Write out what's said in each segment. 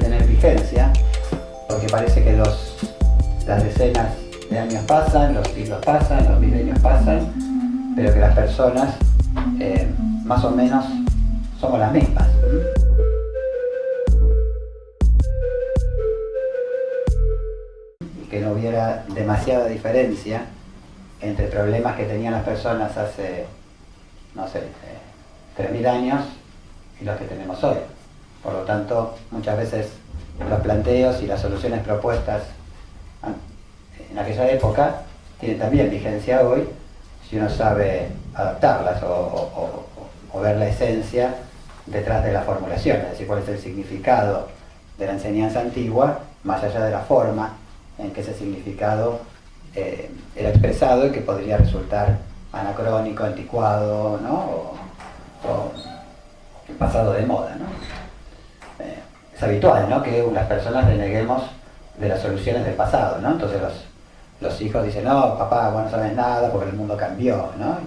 tener vigencia, porque parece que las decenas de años pasan, los siglos pasan, los milenios pasan, pero que las personas más o menos somos las mismas. Y que no hubiera demasiada diferencia entre problemas que tenían las personas hace, no sé, 3000 años y los que tenemos hoy. Por lo tanto, muchas veces los planteos y las soluciones propuestas en aquella época tienen también vigencia hoy si uno sabe adaptarlas o ver la esencia detrás de la formulación, es decir, cuál es el significado de la enseñanza antigua, más allá de la forma en que ese significado era expresado y que podría resultar anacrónico, anticuado, ¿no? o pasado de moda, ¿no? Es habitual, ¿no?, que las personas reneguemos de las soluciones del pasado, ¿no? Entonces los hijos dicen, no, papá, vos no sabes nada porque el mundo cambió, ¿no?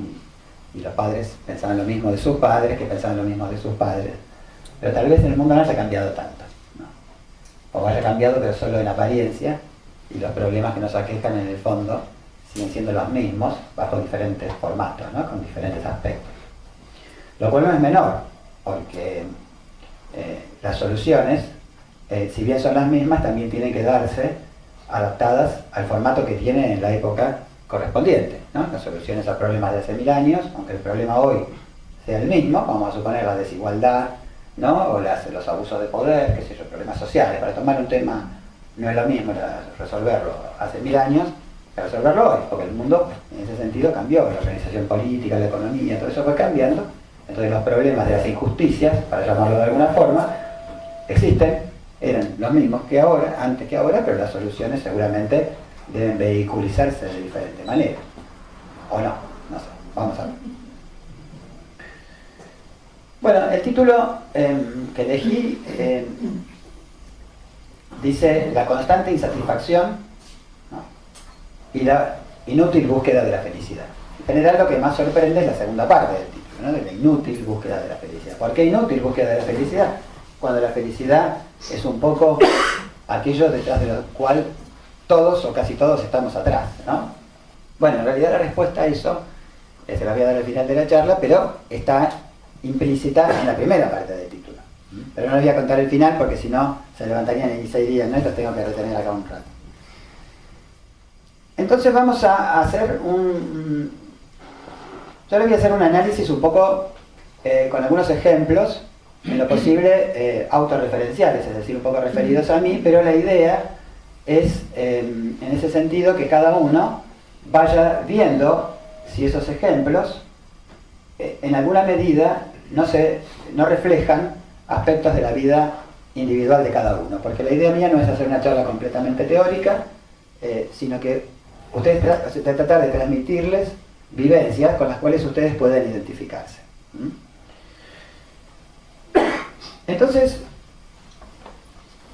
Y los padres pensaban lo mismo de sus padres que pensaban lo mismo de sus padres. Pero tal vez en el mundo no haya cambiado tanto, ¿no? O haya cambiado pero solo en apariencia, y los problemas que nos aquejan en el fondo siguen siendo los mismos bajo diferentes formatos, ¿no?, con diferentes aspectos. Lo cual no es menor, porque las soluciones, si bien son las mismas, también tienen que darse adaptadas al formato que tiene en la época correspondiente, ¿no? Las soluciones a problemas de hace 1000 años, aunque el problema hoy sea el mismo, vamos a suponer la desigualdad, ¿no?, o los abusos de poder, qué sé yo, problemas sociales. Para tomar un tema no es lo mismo resolverlo hace 1000 años que resolverlo hoy, porque el mundo en ese sentido cambió, la organización política, la economía, todo eso fue cambiando. Entonces los problemas de las injusticias, para llamarlo de alguna forma, existen, eran los mismos que ahora, antes que ahora, pero las soluciones seguramente deben vehiculizarse de diferente manera. O no, no sé, vamos a ver. Bueno, el título que elegí dice la constante insatisfacción, ¿no?, y la inútil búsqueda de la felicidad. En general lo que más sorprende es la segunda parte del título, ¿no?, de la inútil búsqueda de la felicidad. ¿Por qué inútil búsqueda de la felicidad? Cuando la felicidad es un poco aquello detrás de lo cual todos o casi todos estamos atrás, ¿no? Bueno, en realidad la respuesta a eso se la voy a dar al final de la charla, pero está implícita en la primera parte del título. Pero no les voy a contar el final porque si no se levantarían en 16 días, ¿no? Y los tengo que retener acá un rato. Entonces vamos a hacer yo les voy a hacer un análisis un poco con algunos ejemplos, en lo posible autorreferenciales, es decir, un poco referidos a mí, pero la idea es, en ese sentido, que cada uno vaya viendo si esos ejemplos, en alguna medida, no reflejan aspectos de la vida individual de cada uno, porque la idea mía no es hacer una charla completamente teórica, sino que tratar de transmitirles vivencias con las cuales ustedes pueden identificarse. Entonces,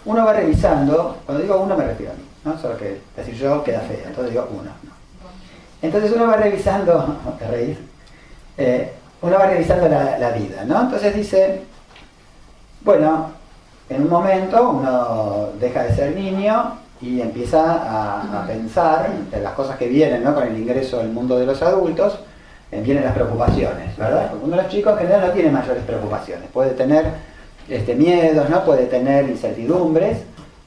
uno va revisando, cuando digo uno me refiero a mí, ¿no? Solo que decir yo queda feo, entonces digo uno, ¿no? Entonces uno va revisando, te reís, uno va revisando la vida, ¿no? Entonces dice, bueno, en un momento uno deja de ser niño y empieza a pensar en las cosas que vienen, ¿no?, con el ingreso al mundo de los adultos, vienen las preocupaciones, ¿verdad? Porque uno de los chicos en general no tiene mayores preocupaciones, puede tener miedos, ¿no?, puede tener incertidumbres,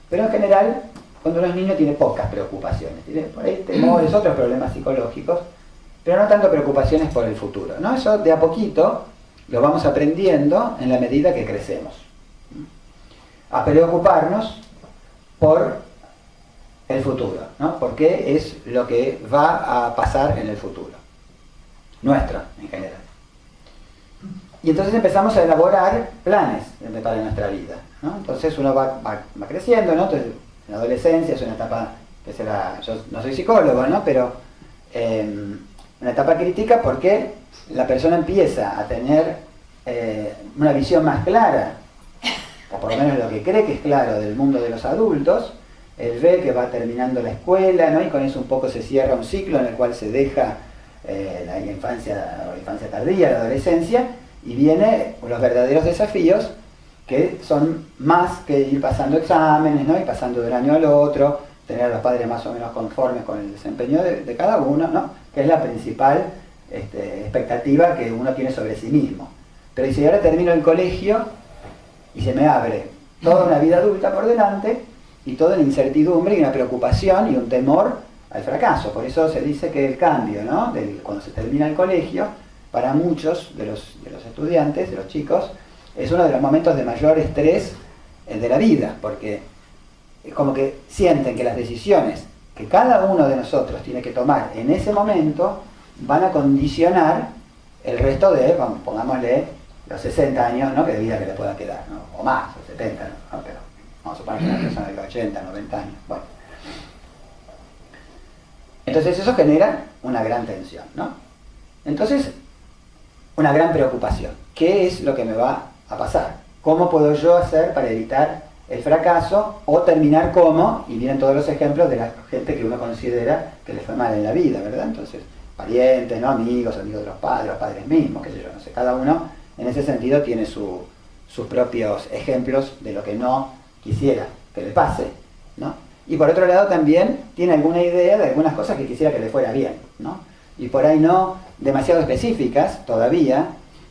pero en general cuando uno es niño tiene pocas preocupaciones, tiene por ahí temores, otros problemas psicológicos, pero no tanto preocupaciones por el futuro, ¿no? Eso de a poquito lo vamos aprendiendo en la medida que crecemos, a preocuparnos por el futuro, ¿no?, porque es lo que va a pasar en el futuro nuestro en general. Y entonces empezamos a elaborar planes para nuestra vida, ¿no? Entonces uno va creciendo, ¿no? Entonces, en la adolescencia es una etapa que yo no soy psicólogo, ¿no?, pero una etapa crítica porque la persona empieza a tener una visión más clara, o por lo menos lo que cree que es claro, del mundo de los adultos. Él ve que va terminando la escuela, ¿no?, y con eso un poco se cierra un ciclo en el cual se deja la infancia tardía, la adolescencia, y vienen los verdaderos desafíos que son más que ir pasando exámenes, ¿no? Y pasando de un año al otro, tener a los padres más o menos conformes con el desempeño de cada uno, ¿no? Que es la principal expectativa que uno tiene sobre sí mismo. Pero si ahora termino el colegio y se me abre toda una vida adulta por delante y toda una incertidumbre y una preocupación y un temor al fracaso. Por eso se dice que el cambio, ¿no? Cuando se termina el colegio, para muchos de los estudiantes, de los chicos, es uno de los momentos de mayor estrés de la vida, porque es como que sienten que las decisiones que cada uno de nosotros tiene que tomar en ese momento van a condicionar el resto de, vamos, pongámosle, los 60 años, ¿no? Que de vida que le pueda quedar, ¿no? O más, o 70, ¿no? Pero vamos a suponer que una persona de 80, 90 años. Bueno. Entonces eso genera una gran tensión, ¿no? Entonces, una gran preocupación. ¿Qué es lo que me va a pasar? ¿Cómo puedo yo hacer para evitar el fracaso o terminar como? Y vienen todos los ejemplos de la gente que uno considera que le fue mal en la vida, ¿verdad? Entonces, parientes, ¿no? Amigos de los padres mismos, qué sé yo, no sé. Cada uno en ese sentido tiene sus propios ejemplos de lo que no quisiera que le pase, ¿no? Y por otro lado también tiene alguna idea de algunas cosas que quisiera que le fuera bien, ¿no? Y por ahí no demasiado específicas todavía,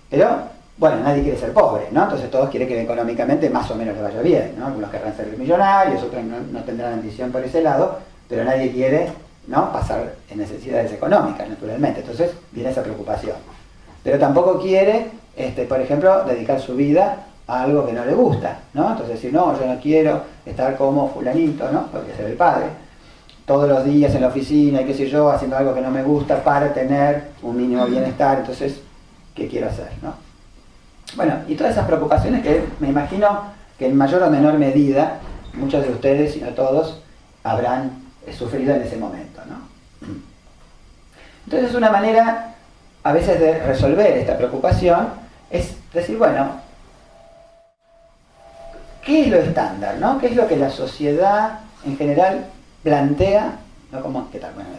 pero bueno, nadie quiere ser pobre, ¿no? Entonces todos quieren que económicamente más o menos le vaya bien, ¿no? Algunos querrán ser millonarios, otros no tendrán ambición por ese lado, pero nadie quiere, ¿no? Pasar en necesidades económicas, naturalmente. Entonces viene esa preocupación. Pero tampoco quiere, por ejemplo, dedicar su vida a algo que no le gusta, ¿no? Entonces decir, no, yo no quiero estar como fulanito, ¿no? Porque ser el padre. Todos los días en la oficina y qué sé yo, haciendo algo que no me gusta para tener un mínimo bienestar. Entonces, ¿qué quiero hacer, no? Bueno, y todas esas preocupaciones que me imagino que en mayor o menor medida muchos de ustedes, si no todos, habrán sufrido en ese momento, ¿no? Entonces una manera a veces de resolver esta preocupación es decir, bueno, ¿qué es lo estándar, no? ¿Qué es lo que la sociedad en general plantea, no como, ¿qué tal? Bueno,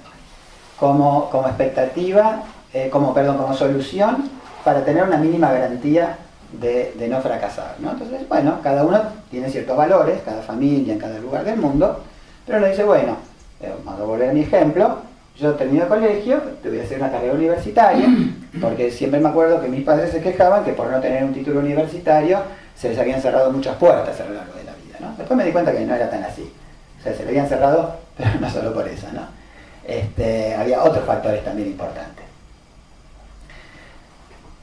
como expectativa, como solución para tener una mínima garantía de no fracasar, ¿no? Entonces, bueno, cada uno tiene ciertos valores, cada familia en cada lugar del mundo, pero uno dice, bueno, vamos a volver a mi ejemplo, yo termino el colegio, voy a hacer una carrera universitaria, porque siempre me acuerdo que mis padres se quejaban que por no tener un título universitario se les habían cerrado muchas puertas a lo largo de la vida, ¿no? Después me di cuenta que no era tan así. O sea, se le habían cerrado, pero no solo por eso, ¿no? Había otros factores también importantes.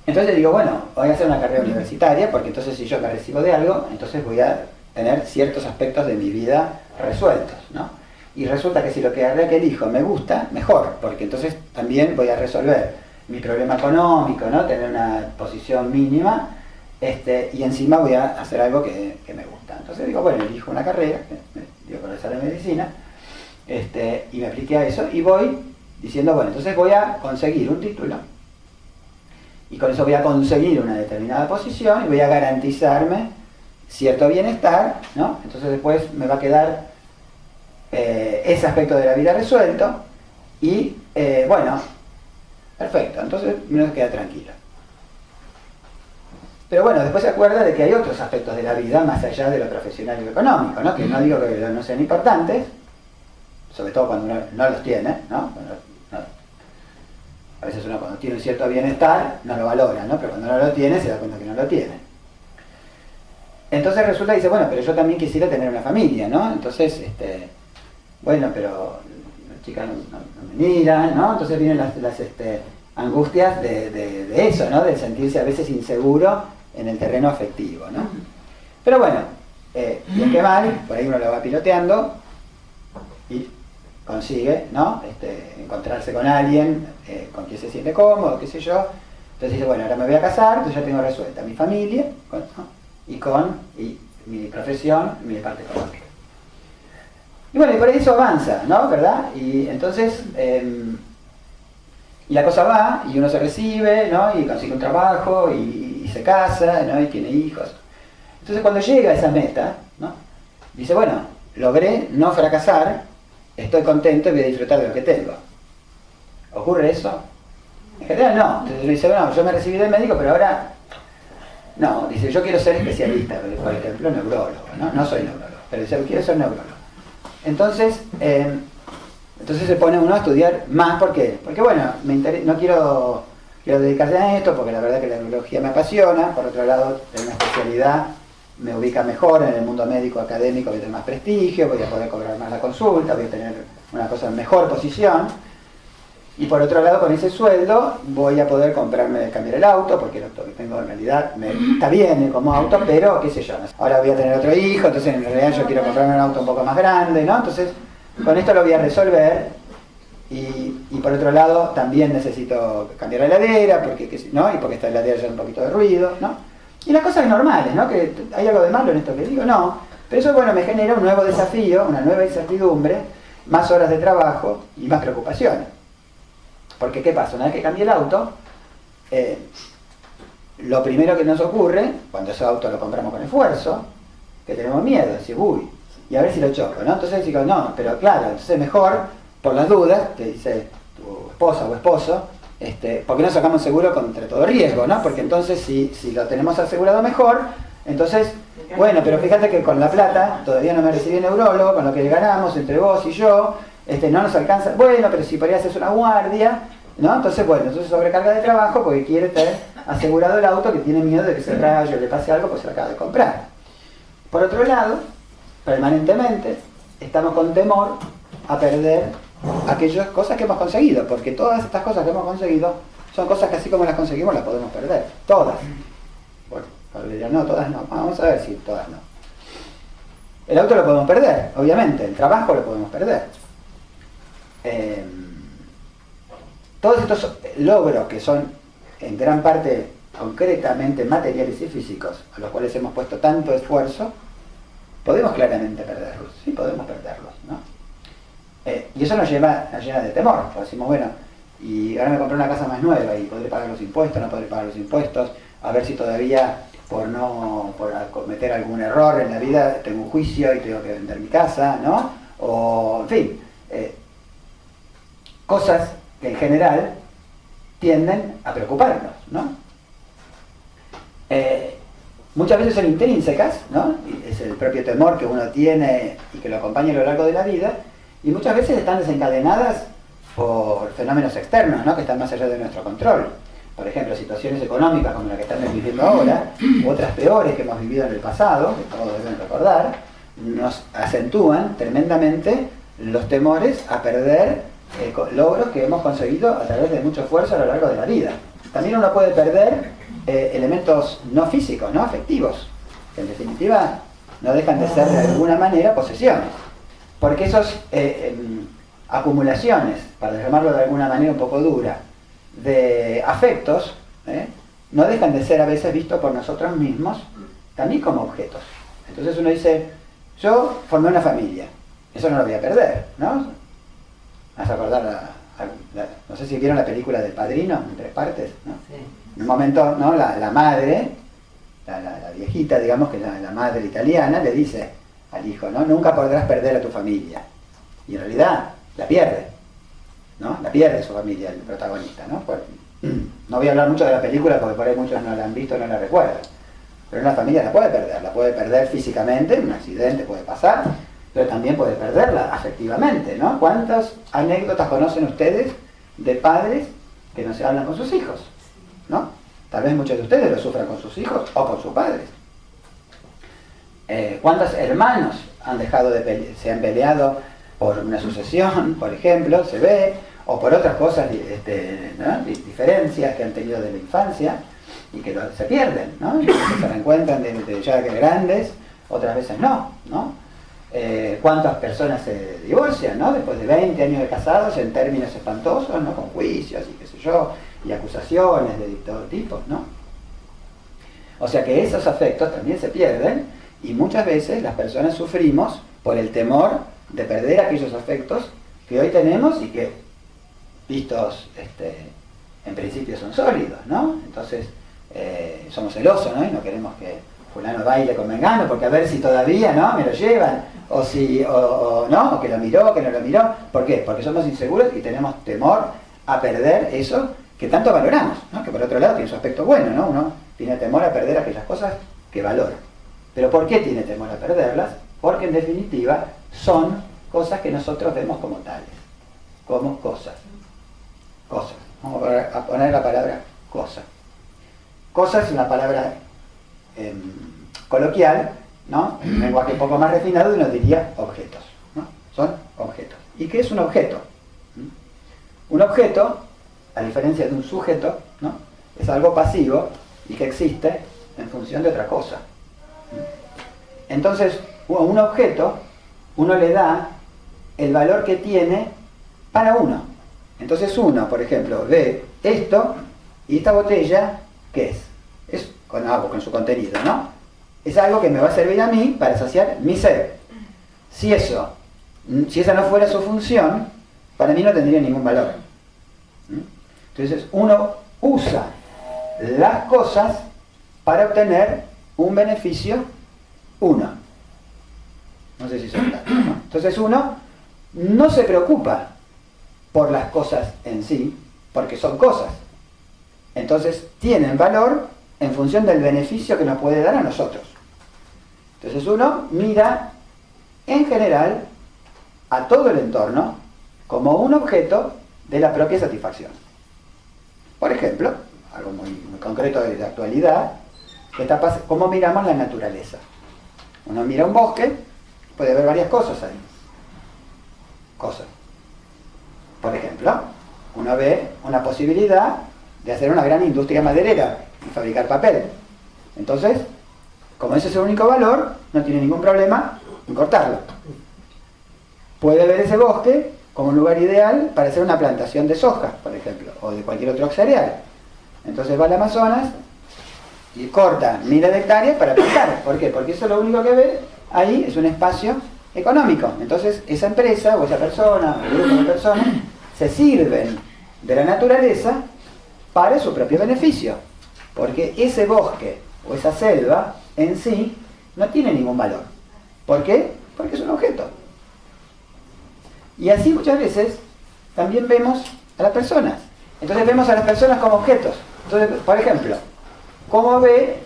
Entonces digo, bueno, voy a hacer una carrera universitaria, porque entonces si yo me recibo de algo, entonces voy a tener ciertos aspectos de mi vida resueltos, ¿no? Y resulta que si lo que elijo me gusta, mejor, porque entonces también voy a resolver mi problema económico, ¿no? Tener una posición mínima, y encima voy a hacer algo que me gusta. Entonces digo, bueno, elijo una carrera, digo, por esa de medicina, y me apliqué a eso, y voy diciendo, bueno, entonces voy a conseguir un título, y con eso voy a conseguir una determinada posición, y voy a garantizarme cierto bienestar, ¿no? Entonces después me va a quedar ese aspecto de la vida resuelto, y bueno, perfecto, entonces uno queda tranquilo. Pero bueno, después se acuerda de que hay otros aspectos de la vida más allá de lo profesional y lo económico, ¿no? Que no digo que no sean importantes, sobre todo cuando uno no los tiene, ¿no? A veces uno cuando tiene un cierto bienestar no lo valora, ¿no? Pero cuando no lo tiene se da cuenta que no lo tiene. Entonces resulta y dice, bueno, pero yo también quisiera tener una familia, ¿no? Entonces, bueno, pero las chicas no me miran, ¿no? Entonces vienen las angustias de eso, ¿no? De sentirse a veces inseguro en el terreno afectivo, ¿no? Pero bueno, bien que mal, por ahí uno lo va piloteando y consigue, ¿no? Encontrarse con alguien con quien se siente cómodo, qué sé yo. Entonces dice, bueno, ahora me voy a casar, entonces ya tengo resuelta mi familia ¿no? y mi profesión, mi parte económica. Y bueno, y por ahí eso avanza, ¿no? ¿Verdad? Y entonces, y la cosa va, y uno se recibe, ¿no? Y consigue un trabajo, y se casa, ¿no? Y tiene hijos. Entonces cuando llega a esa meta, ¿no? Dice, bueno, logré no fracasar, estoy contento y voy a disfrutar de lo que tengo. ¿Ocurre eso? En general no. Entonces uno dice, bueno, yo me recibí de médico, pero ahora No, dice, yo quiero ser especialista, por ejemplo, neurólogo, ¿no? No soy neurólogo, pero dice, quiero ser neurólogo. Entonces se pone uno a estudiar más, ¿por qué? Porque bueno, no quiero dedicarse a esto, porque la verdad que la neurología me apasiona, por otro lado, tener una especialidad me ubica mejor en el mundo médico académico, voy a tener más prestigio, voy a poder cobrar más la consulta, voy a tener una cosa en mejor posición. Y por otro lado, con ese sueldo voy a poder cambiar el auto, porque el auto que tengo en realidad está bien como auto, pero qué sé yo. Ahora voy a tener otro hijo, entonces en realidad yo quiero comprarme un auto un poco más grande, ¿no? Entonces, con esto lo voy a resolver. Y por otro lado, también necesito cambiar la heladera, ¿no? Y porque esta heladera ya hay un poquito de ruido, ¿no? Y las cosas normales, ¿no? Que hay algo de malo en esto que digo, no. Pero eso, bueno, me genera un nuevo desafío, una nueva incertidumbre, más horas de trabajo y más preocupaciones. Porque, ¿qué pasa? Una vez que cambié el auto, lo primero que nos ocurre, cuando ese auto lo compramos con esfuerzo, que tenemos miedo, decir, uy, y a ver si lo choco, ¿no? Entonces digo, no, pero claro, entonces mejor, por las dudas, te dice tu esposa o esposo, ¿por qué no sacamos seguro contra todo riesgo, ¿no? Porque entonces si lo tenemos asegurado mejor, entonces, bueno, pero fíjate que con la plata, todavía no me recibí neurólogo, con lo que ganamos entre vos y yo, no nos alcanza, bueno, pero si podría hacer una guardia, ¿no? Entonces, bueno, entonces sobrecarga de trabajo porque quiere tener asegurado el auto, que tiene miedo de que se raye o le pase algo, pues se lo acaba de comprar. Por otro lado, permanentemente, estamos con temor a perder aquellas cosas que hemos conseguido, porque todas estas cosas que hemos conseguido son cosas que así como las conseguimos las podemos perder, todas. Bueno, dirán, no, todas no, vamos a ver si todas no. El auto lo podemos perder, obviamente, el trabajo lo podemos perder. Todos estos logros que son en gran parte concretamente materiales y físicos, a los cuales hemos puesto tanto esfuerzo, podemos claramente perderlos, sí podemos perderlos, ¿no? Y eso nos llena de temor, porque decimos, bueno, y ahora me compré una casa más nueva y podré pagar los impuestos, no podré pagar los impuestos, a ver si todavía por cometer algún error en la vida tengo un juicio y tengo que vender mi casa, ¿no? O, en fin, cosas que en general tienden a preocuparnos, ¿no? Muchas veces son intrínsecas, ¿no? Es el propio temor que uno tiene y que lo acompaña a lo largo de la vida, y muchas veces están desencadenadas por fenómenos externos, ¿no? Que están más allá de nuestro control. Por ejemplo, situaciones económicas como la que estamos viviendo ahora, u otras peores que hemos vivido en el pasado, que todos deben recordar, nos acentúan tremendamente los temores a perder logros que hemos conseguido a través de mucho esfuerzo a lo largo de la vida. También uno puede perder elementos no físicos, no afectivos, que en definitiva no dejan de ser de alguna manera posesiones. Porque esas acumulaciones, para llamarlo de alguna manera un poco dura, de afectos, no dejan de ser a veces vistos por nosotros mismos también como objetos. Entonces uno dice, yo formé una familia, eso no lo voy a perder, ¿no? Vas a acordar, no sé si vieron la película del Padrino, en 3 partes, ¿no? Sí. En un momento, ¿no? La madre, la viejita, digamos que la madre italiana, le dice al hijo, ¿no? Nunca podrás perder a tu familia. Y en realidad la pierde, ¿no? La pierde su familia, el protagonista, ¿no? No voy a hablar mucho de la película porque por ahí muchos no la han visto, no la recuerdan. Pero una familia la puede perder físicamente, un accidente puede pasar, pero también puede perderla afectivamente, ¿no? ¿Cuántas anécdotas conocen ustedes de padres que no se hablan con sus hijos, ¿no? Tal vez muchos de ustedes lo sufran con sus hijos o con sus padres. ¿Cuántos hermanos se han peleado por una sucesión, por ejemplo, se ve, o por otras cosas, ¿no? Diferencias que han tenido de la infancia y que se pierden, ¿no? Y que se reencuentran ya que grandes, otras veces no, ¿no? ¿Cuántas personas se divorcian, ¿no? Después de 20 años de casados en términos espantosos, ¿no? Con juicios y qué sé yo, y acusaciones de todo tipo, ¿no? O sea que esos afectos también se pierden y muchas veces las personas sufrimos por el temor de perder aquellos afectos que hoy tenemos y que, vistos en principio, son sólidos, ¿no? Entonces somos celosos, ¿no? Y no queremos que fulano baile con mengano porque a ver si todavía, ¿no? Me lo llevan, o si, o no, o que lo miró, que no lo miró. ¿Por qué? Porque somos inseguros y tenemos temor a perder eso que tanto valoramos, ¿no? Que por otro lado tiene su aspecto bueno, ¿no? Uno Tiene temor a perder aquellas cosas que valora. ¿Pero por qué tiene temor a perderlas? Porque en definitiva son cosas que nosotros vemos como tales, como cosas. Cosas. Vamos a poner la palabra cosa. Cosa es una palabra coloquial, ¿no? En un lenguaje un poco más refinado uno diría objetos, ¿no? Son objetos. ¿Y qué es un objeto? Un objeto, a diferencia de un sujeto, ¿no? Es algo pasivo y que existe en función de otra cosa. Entonces, a un objeto uno le da el valor que tiene para uno. Entonces uno, por ejemplo, ve esto y esta botella, ¿qué es? Es con agua, con su contenido, ¿no? Es algo que me va a servir a mí para saciar mi sed. Si esa no fuera su función, para mí no tendría ningún valor. Entonces uno usa las cosas para obtener un beneficio uno. No sé si son claros, ¿no? Entonces uno no se preocupa por las cosas en sí, porque son cosas. Entonces tienen valor en función del beneficio que nos puede dar a nosotros. Entonces uno mira en general a todo el entorno como un objeto de la propia satisfacción. Por ejemplo, algo muy concreto de la actualidad, cómo miramos la naturaleza. Uno mira un bosque, puede ver varias cosas ahí. Cosas. Por ejemplo, uno ve una posibilidad de hacer una gran industria maderera y fabricar papel. Entonces, como ese es el único valor, no tiene ningún problema en cortarlo. Puede ver ese bosque como un lugar ideal para hacer una plantación de soja, por ejemplo, o de cualquier otro cereal. Entonces va al Amazonas y corta miles de hectáreas para plantar. ¿Por qué? Porque eso es lo único que ve ahí, es un espacio económico. Entonces esa empresa o esa persona o grupo de personas se sirven de la naturaleza para su propio beneficio, porque ese bosque o esa selva en sí no tiene ningún valor. ¿Por qué? Porque es un objeto. Y así muchas veces también vemos a las personas. Entonces vemos a las personas como objetos. Entonces, por ejemplo, ¿cómo ve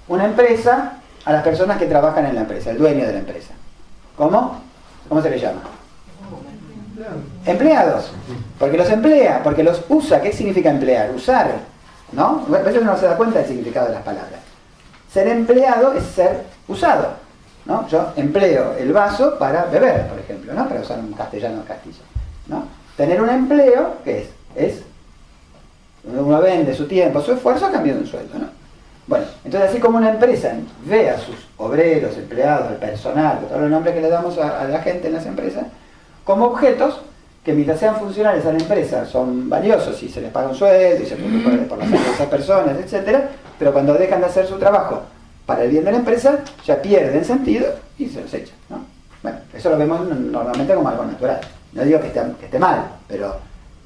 una empresa a las personas que trabajan en la empresa, el dueño de la empresa? ¿Cómo? ¿Cómo se le llama? Empleados. Porque los emplea, porque los usa. ¿Qué significa emplear? Usar, ¿no? A veces uno no se da cuenta del significado de las palabras. Ser empleado es ser usado, ¿no? Yo empleo el vaso para beber, por ejemplo, ¿no? Para usar un castellano castillo, ¿no? Tener un empleo, ¿qué es? Uno vende su tiempo, su esfuerzo a cambio de un sueldo, ¿no? Bueno, entonces así como una empresa ve a sus obreros, empleados, al personal, todos los nombres que le damos a la gente en las empresas, como objetos que mientras sean funcionales a la empresa son valiosos y se les paga un sueldo y se preocupa por la salud de esas personas, etc. Pero cuando dejan de hacer su trabajo para el bien de la empresa, ya pierden sentido y se los echan, ¿no? Bueno, eso lo vemos normalmente como algo natural. No digo que esté mal, pero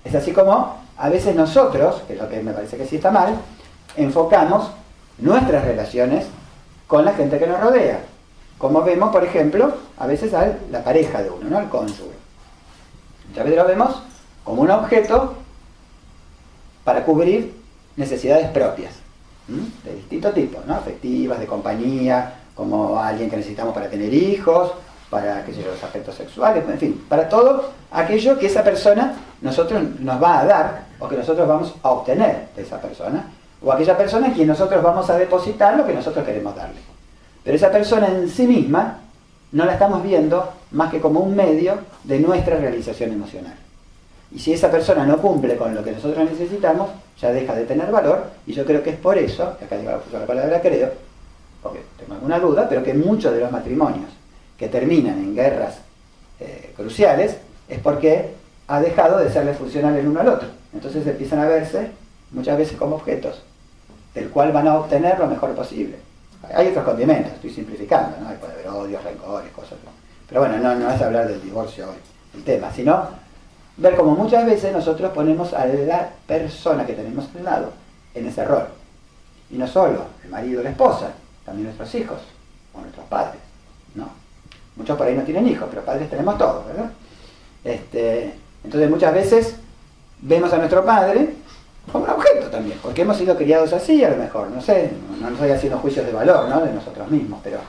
es así como a veces nosotros, que es lo que me parece que sí está mal, enfocamos nuestras relaciones con la gente que nos rodea. Como vemos, por ejemplo, a veces a la pareja de uno, ¿no? El cónyuge. Muchas veces lo vemos como un objeto para cubrir necesidades propias, de distinto tipo, ¿no? Afectivas, de compañía, como alguien que necesitamos para tener hijos, para, qué sé yo, los aspectos sexuales, en fin, para todo aquello que esa persona nosotros nos va a dar o que nosotros vamos a obtener de esa persona, o aquella persona en quien nosotros vamos a depositar lo que nosotros queremos darle. Pero esa persona en sí misma no la estamos viendo más que como un medio de nuestra realización emocional. Y si esa persona no cumple con lo que nosotros necesitamos, ya deja de tener valor, y yo creo que es por eso, que acá digo la palabra creo, porque tengo alguna duda, pero que muchos de los matrimonios que terminan en guerras cruciales es porque ha dejado de serle funcional el uno al otro. Entonces empiezan a verse muchas veces como objetos, del cual van a obtener lo mejor posible. Hay otros condimentos, estoy simplificando, ¿no? Puede haber odios, rencores, cosas. Pero bueno, no es hablar del divorcio hoy, el tema, sino ver cómo muchas veces nosotros ponemos a la persona que tenemos al lado en ese rol. Y no solo el marido o la esposa, también nuestros hijos o nuestros padres, ¿no? Muchos por ahí no tienen hijos, pero padres tenemos todos, ¿verdad? Entonces muchas veces vemos a nuestro padre como un objeto también, porque hemos sido criados así a lo mejor, no sé, no estoy haciendo juicios de valor, ¿no?, de nosotros mismos, pero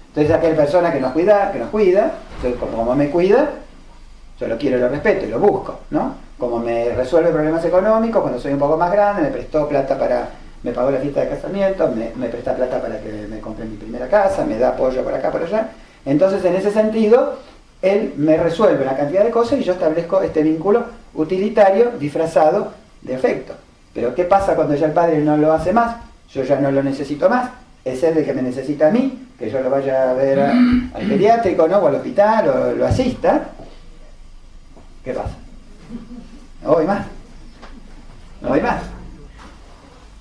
entonces aquella persona que nos cuida, entonces, como me cuida, yo lo quiero, lo respeto y lo busco, ¿no? Como me resuelve problemas económicos cuando soy un poco más grande, me prestó plata me pagó la fiesta de casamiento, me presta plata para que me compre mi primera casa, me da apoyo por acá, por allá. Entonces, en ese sentido, él me resuelve una cantidad de cosas y yo establezco este vínculo utilitario disfrazado de afecto. Pero ¿qué pasa cuando ya el padre no lo hace más? Yo ya no lo necesito más. Es él el que me necesita a mí, que yo lo vaya a ver al pediátrico, ¿no?, o al hospital, o lo asista. ¿Qué pasa? No voy más. No voy más.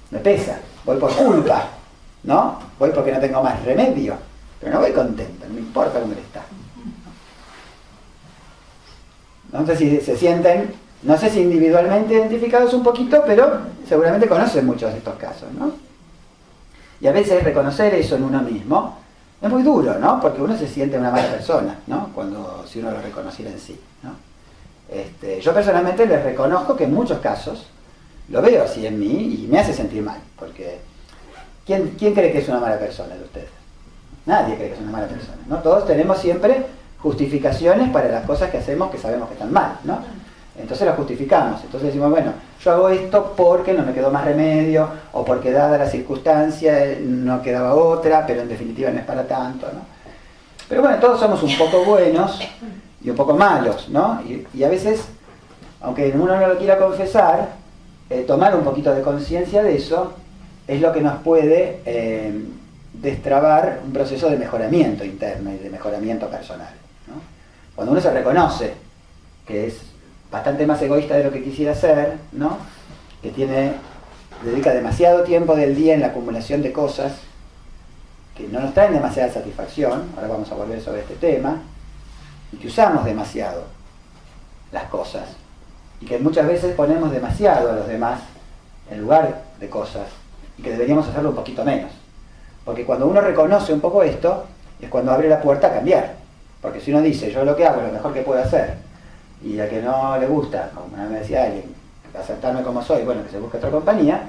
Me pesa. Voy por culpa, ¿no? Voy porque no tengo más remedio. Pero no voy contento, no me importa cómo él está. No sé si se sienten, no sé si individualmente identificados un poquito, pero seguramente conocen muchos de estos casos, ¿no? Y a veces reconocer eso en uno mismo es muy duro, ¿no? Porque uno se siente una mala persona, ¿no? Si uno lo reconociera en sí, ¿no? Yo personalmente les reconozco que en muchos casos lo veo así en mí y me hace sentir mal, porque ¿quién cree que es una mala persona de ustedes? Nadie cree que es una mala persona, ¿no? Todos tenemos siempre justificaciones para las cosas que hacemos que sabemos que están mal, ¿no? Entonces las justificamos, entonces decimos, bueno, yo hago esto porque no me quedó más remedio, o porque dada la circunstancia no quedaba otra, pero en definitiva no es para tanto, ¿no? Pero bueno, todos somos un poco buenos y un poco malos, ¿no? Y a veces, aunque uno no lo quiera confesar, tomar un poquito de conciencia de eso es lo que nos puede destrabar un proceso de mejoramiento interno y de mejoramiento personal, ¿no? Cuando uno se reconoce que es bastante más egoísta de lo que quisiera ser, ¿no?, que dedica demasiado tiempo del día en la acumulación de cosas que no nos traen demasiada satisfacción, ahora vamos a volver sobre este tema, y que usamos demasiado las cosas, y que muchas veces ponemos demasiado a los demás en lugar de cosas, y que deberíamos hacerlo un poquito menos. Porque cuando uno reconoce un poco esto, es cuando abre la puerta a cambiar. Porque si uno dice, yo lo que hago es lo mejor que puedo hacer, y a que no le gusta, como una vez me decía alguien, aceptarme como soy, bueno, que se busque otra compañía,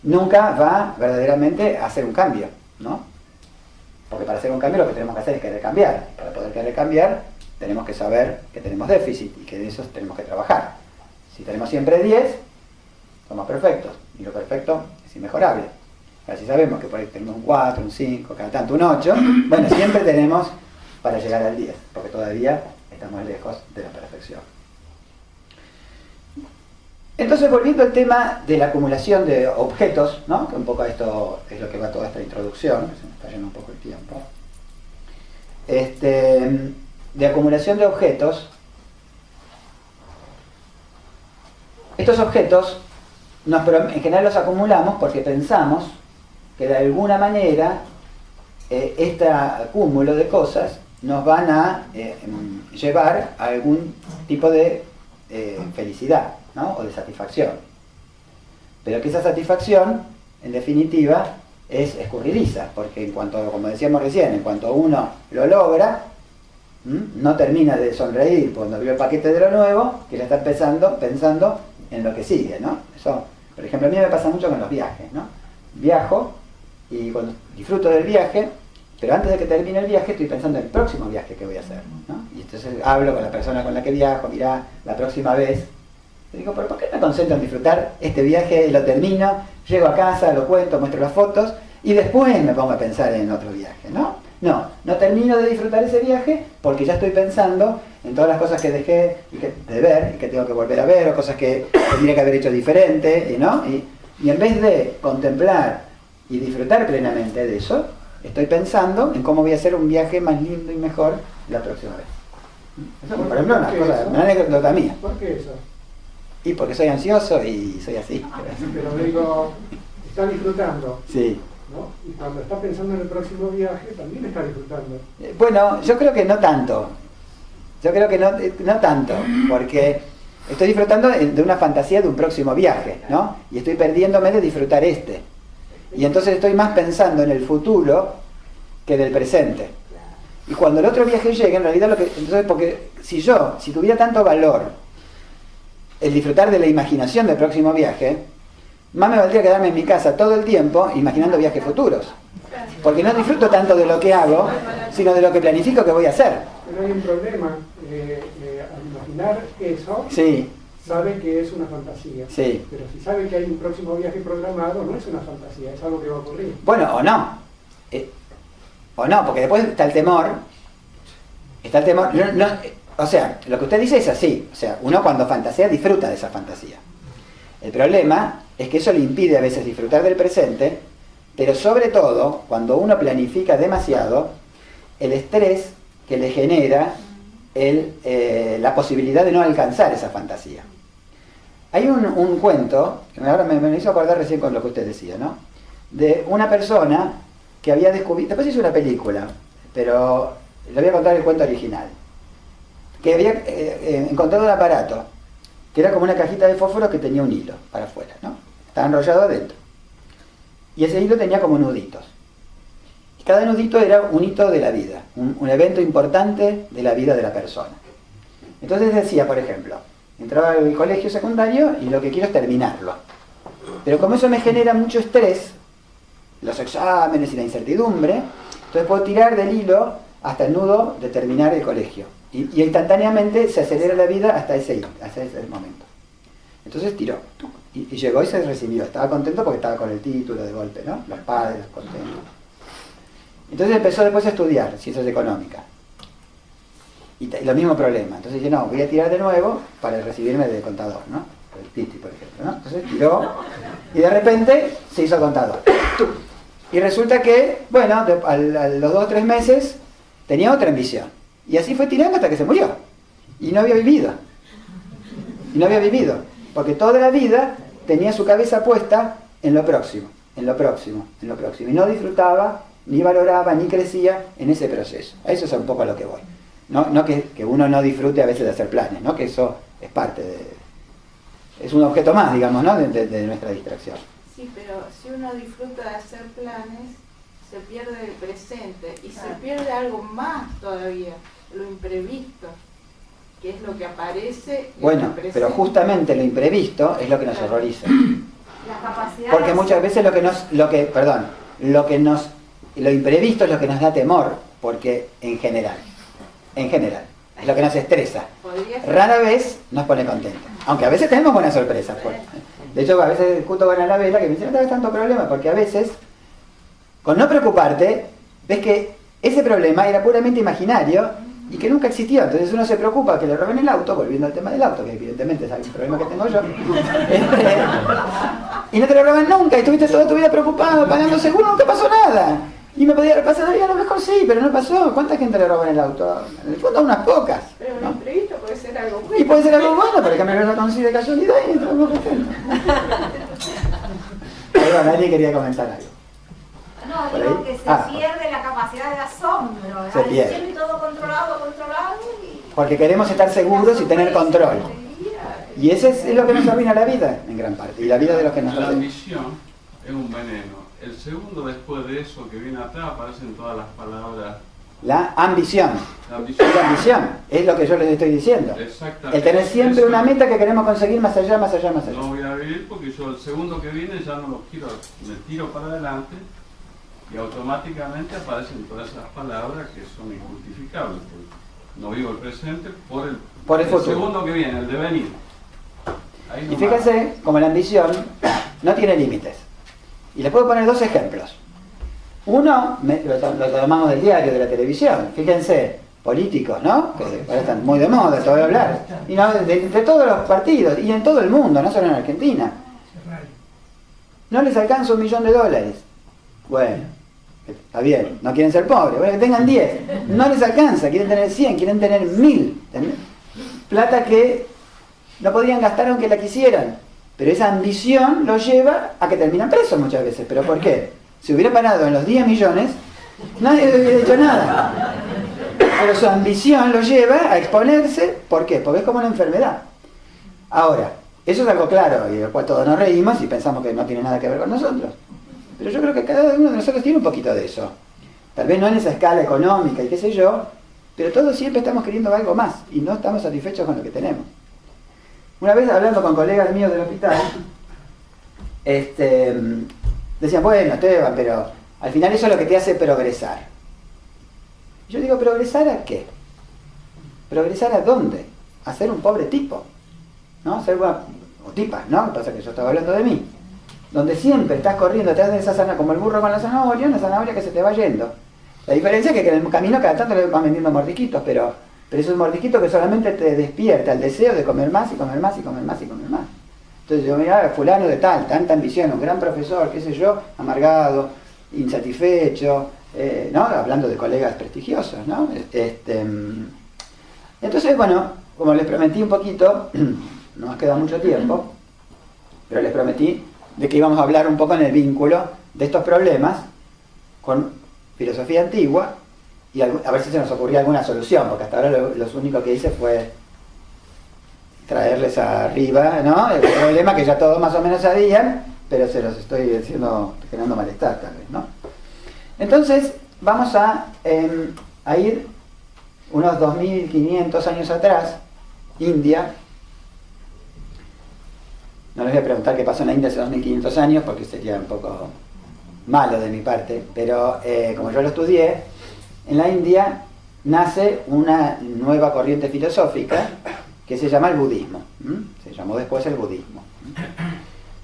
nunca va verdaderamente a hacer un cambio, ¿no? Porque para hacer un cambio lo que tenemos que hacer es querer cambiar. Para poder querer cambiar, tenemos que saber que tenemos déficit y que de eso tenemos que trabajar. Si tenemos siempre 10, somos perfectos, y lo perfecto es inmejorable. Ahora, si sabemos que por ahí tenemos un 4, un 5, cada tanto un 8, bueno, siempre tenemos para llegar al 10, porque todavía estamos lejos de la perfección. Entonces, volviendo al tema de la acumulación de objetos, ¿no?, que un poco esto es lo que va toda esta introducción, se me está yendo un poco el tiempo, de acumulación de objetos, estos objetos en general los acumulamos porque pensamos que de alguna manera este acúmulo de cosas nos van a llevar a algún tipo de felicidad, ¿no?, o de satisfacción. Pero que esa satisfacción, en definitiva, es escurridiza, porque en cuanto, como decíamos recién, en cuanto uno lo logra, no termina de sonreír cuando vio el paquete de lo nuevo, que ya está pensando en lo que sigue, ¿no? Eso, por ejemplo, a mí me pasa mucho con los viajes, ¿no? Viajo y cuando disfruto del viaje, pero antes de que termine el viaje estoy pensando en el próximo viaje que voy a hacer, ¿no? Y entonces hablo con la persona con la que viajo, mirá, la próxima vez. Y digo, ¿pero por qué me concentro en disfrutar este viaje? Lo termino, llego a casa, lo cuento, muestro las fotos y después me pongo a pensar en otro viaje, ¿no? No termino de disfrutar ese viaje porque ya estoy pensando en todas las cosas que dejé de ver y que tengo que volver a ver, o cosas que tendría que haber hecho diferente, ¿no? Y en vez de contemplar y disfrutar plenamente de eso, estoy pensando en cómo voy a hacer un viaje más lindo y mejor la próxima vez. Eso, por ejemplo, una anécdota mía. ¿Por qué eso? Y porque soy ansioso y soy así. Pero digo, está disfrutando. Sí. ¿No? Y cuando está pensando en el próximo viaje, también está disfrutando. Bueno, yo creo que no tanto. Yo creo que no tanto, porque estoy disfrutando de una fantasía de un próximo viaje, ¿no? Y estoy perdiéndome de disfrutar este. Y entonces estoy más pensando en el futuro que del presente. Y cuando el otro viaje llegue, en realidad entonces, porque si tuviera tanto valor el disfrutar de la imaginación del próximo viaje, más me valdría quedarme en mi casa todo el tiempo imaginando viajes futuros. Porque no disfruto tanto de lo que hago, sino de lo que planifico que voy a hacer. Pero hay un problema. Al imaginar eso, Sí, sabe que es una fantasía. sí. Pero si sabe que hay un próximo viaje programado, no es una fantasía, es algo que va a ocurrir. Bueno, o no. O no, porque después está el temor. Está el temor. O sea, lo que usted dice es así. O sea, uno cuando fantasea disfruta de esa fantasía. El problema es que eso le impide a veces disfrutar del presente, pero sobre todo, cuando uno planifica demasiado, el estrés que le genera la posibilidad de no alcanzar esa fantasía. Hay un cuento, que ahora me hizo acordar recién con lo que usted decía, ¿no? De una persona que había descubierto, después hizo una película, pero le voy a contar el cuento original, que había encontrado un aparato, que era como una cajita de fósforo que tenía un hilo para afuera, ¿no? Estaba enrollado adentro. Y ese hilo tenía como nuditos. Y cada nudito era un hito de la vida, un evento importante de la vida de la persona. Entonces decía, por ejemplo, entraba al colegio secundario y lo que quiero es terminarlo. Pero como eso me genera mucho estrés, los exámenes y la incertidumbre, entonces puedo tirar del hilo hasta el nudo de terminar el colegio. Y instantáneamente se acelera la vida hasta ese momento. Entonces tiró. Y llegó y se recibió. Estaba contento porque estaba con el título de golpe, ¿no? Los padres contentos. Entonces empezó después a estudiar ciencias económicas. Y lo mismo problema. Entonces dije, no, voy a tirar de nuevo para recibirme de contador, ¿no? El Titi, por ejemplo, ¿no? Entonces tiró y de repente se hizo contador. Y resulta que, bueno, a los 2 o 3 meses tenía otra ambición. Y así fue tirando hasta que se murió. Y no había vivido. Porque toda la vida tenía su cabeza puesta en lo próximo. Y no disfrutaba, ni valoraba, ni crecía en ese proceso. A eso es un poco a lo que voy. No que uno no disfrute a veces de hacer planes, ¿no? Que eso es parte es un objeto más, digamos, ¿no? de nuestra distracción. Sí, pero si uno disfruta de hacer planes, se pierde el presente y se pierde algo más todavía, lo imprevisto, que es lo que aparece en Bueno, el presente. pero justamente lo imprevisto es lo que nos horroriza. La capacidad Porque de muchas veces lo imprevisto es lo que nos da temor, porque en general, es lo que nos estresa. Podría ser. Rara vez nos pone contentos. Aunque a veces tenemos buenas sorpresas. De hecho, a veces discuto con Anabela que me dice, no tengas tanto problema, porque a veces, con no preocuparte, ves que ese problema era puramente imaginario y que nunca existió. Entonces uno se preocupa que le roben el auto, volviendo al tema del auto, que evidentemente es el problema que tengo yo. Y no te lo roban nunca, y estuviste toda tu vida preocupado, pagando seguro, nunca pasó nada. Y me podía haber pasado, y a lo mejor sí, pero no pasó. ¿Cuánta gente le roban el auto? En el fondo unas pocas, Pero ¿no? lo imprevisto puede ser algo bueno. Y puede ser algo bueno, por ejemplo, no conocí de casualidad y estamos contentos. Pero nadie quería comentar algo. No, ¿Por digo ahí? que se Ah. pierde la capacidad de asombro. Se pierde. Siempre todo controlado y... Porque queremos estar seguros y tener control. Y ese es lo que nos arruina la vida, en gran parte. Y la vida de los que nos La rodean. ambición es un veneno. El segundo después de eso que viene atrás aparecen todas las palabras. La ambición. La ambición. La ambición es lo que yo les estoy diciendo. Exactamente. El tener siempre Eso una meta que queremos conseguir más allá. No voy a vivir porque yo el segundo que viene ya no lo quiero, me tiro para adelante y automáticamente aparecen todas esas palabras que son injustificables. No vivo el presente por el futuro. segundo que viene, el devenir. Ahí Y nomás. fíjense, como la ambición no tiene límites. Y les puedo poner 2 ejemplos. Uno, lo tomamos del diario, de la televisión. Fíjense, políticos, ¿no? Que ahora están muy de moda, todo hablar. Y no, de todos los partidos, y en todo el mundo, no solo en Argentina. No les alcanza $1.000.000. Bueno, está bien, no quieren ser pobres. Bueno, que tengan 10. No les alcanza, quieren tener 100, quieren tener 1.000. Plata que no podrían gastar aunque la quisieran. Pero esa ambición los lleva a que terminan presos muchas veces. ¿Pero por qué? Si hubiera parado en los 10 millones, nadie hubiera hecho nada. Pero su ambición los lleva a exponerse. ¿Por qué? Porque es como una enfermedad. Ahora, eso es algo claro, y después todos nos reímos y pensamos que no tiene nada que ver con nosotros. Pero yo creo que cada uno de nosotros tiene un poquito de eso. Tal vez no en esa escala económica y qué sé yo, pero todos siempre estamos queriendo algo más y no estamos satisfechos con lo que tenemos. Una vez hablando con colegas míos del hospital, decían, bueno, Esteban, pero al final eso es lo que te hace progresar. Yo digo, ¿progresar a qué? ¿Progresar a dónde? A ser un pobre tipo, ¿no? Ser una, o tipas, ¿no? Lo que pasa es que yo estaba hablando de mí. Donde siempre estás corriendo detrás de esa zanahoria, como el burro con la zanahoria, una zanahoria que se te va yendo. La diferencia es que en el camino cada tanto le van vendiendo mordisquitos, pero es un mordisquito que solamente te despierta el deseo de comer más y comer más y comer más y comer más. Entonces yo miraba, fulano de tal, tanta ambición, un gran profesor, qué sé yo, amargado, insatisfecho, ¿no? Hablando de colegas prestigiosos, ¿no? Entonces, bueno, como les prometí un poquito, no nos queda mucho tiempo, pero les prometí de que íbamos a hablar un poco en el vínculo de estos problemas con filosofía antigua y a ver si se nos ocurría alguna solución, porque hasta ahora lo único que hice fue traerles arriba, ¿no? El problema que ya todos más o menos sabían, pero se los estoy generando malestar tal vez, ¿no? Entonces vamos a ir unos 2500 años atrás, India. No les voy a preguntar qué pasó en la India hace 2500 años porque sería un poco malo de mi parte, pero como yo lo estudié, en la India nace una nueva corriente filosófica que se llama el budismo. Se llamó después el budismo.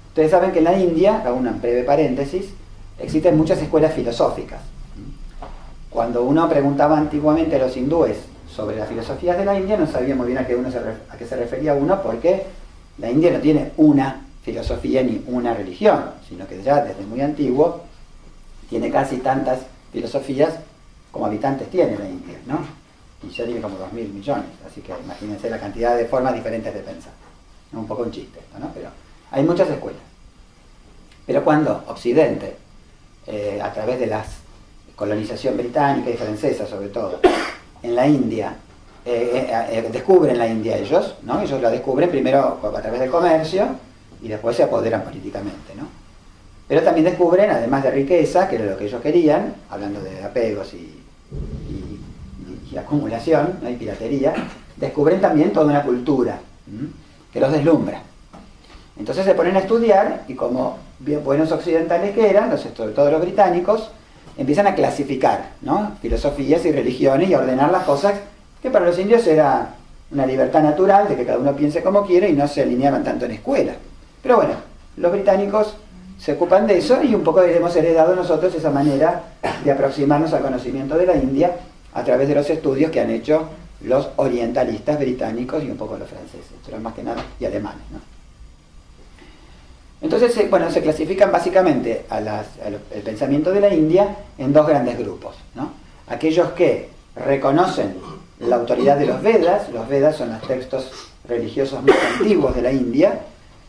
Ustedes saben que en la India, hago una breve paréntesis, existen muchas escuelas filosóficas. Cuando uno preguntaba antiguamente a los hindúes sobre las filosofías de la India, no sabía muy bien a qué se refería uno, porque la India no tiene una filosofía ni una religión, sino que ya desde muy antiguo tiene casi tantas filosofías como habitantes tiene la India, ¿no? Y ya tiene como 2.000 millones, así que imagínense la cantidad de formas diferentes de pensar. Es un poco un chiste esto, ¿no? Pero hay muchas escuelas. Pero cuando Occidente, a través de la colonización británica y francesa sobre todo, en la India, descubren la India ellos, ¿no? Ellos la descubren primero a través del comercio y después se apoderan políticamente, ¿no? Pero también descubren, además de riqueza, que era lo que ellos querían, hablando de apegos y acumulación, ¿no? Y piratería, descubren también toda una cultura que los deslumbra. Entonces se ponen a estudiar y como bien buenos occidentales que eran, sobre todo los británicos, empiezan a clasificar, ¿no? Filosofías y religiones y a ordenar las cosas que para los indios era una libertad natural de que cada uno piense como quiere y no se alineaban tanto en escuela. Pero bueno, los británicos se ocupan de eso y un poco hemos heredado nosotros esa manera de aproximarnos al conocimiento de la India a través de los estudios que han hecho los orientalistas británicos y un poco los franceses, pero más que nada, y alemanes, ¿no? Entonces, bueno, se clasifican básicamente el pensamiento de la India en dos grandes grupos, ¿no? Aquellos que reconocen la autoridad de los Vedas son los textos religiosos más antiguos de la India,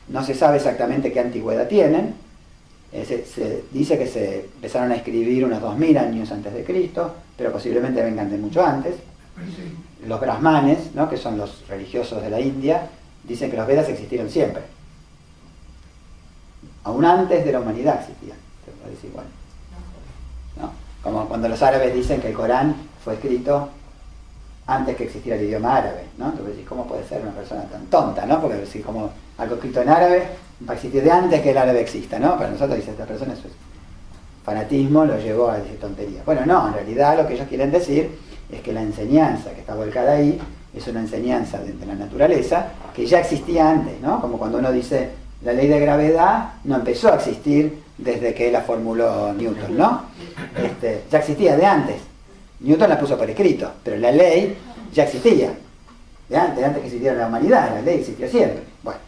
no se sabe exactamente qué antigüedad tienen, se dice que se empezaron a escribir unos 2000 años antes de Cristo, pero posiblemente vengan de mucho antes. Los brahmanes, ¿no? Que son los religiosos de la India, dicen que los Vedas existieron siempre. Aún antes de la humanidad existían, ¿te parece igual? ¿No? Como cuando los árabes dicen que el Corán fue escrito antes que existiera el idioma árabe, ¿no? Entonces, ¿cómo puede ser una persona tan tonta, ¿no? Porque si como algo escrito en árabe va a existir de antes que el árabe exista, ¿no? Para nosotros, dice esta persona, eso es fanatismo, lo llevó a decir tontería. Bueno, no, en realidad lo que ellos quieren decir es que la enseñanza que está volcada ahí es una enseñanza de la naturaleza que ya existía antes, ¿no? Como cuando uno dice la ley de gravedad no empezó a existir desde que la formuló Newton, ¿no? Ya existía de antes. Newton la puso por escrito, pero la ley ya existía. De antes que existiera la humanidad, la ley existió siempre. Bueno,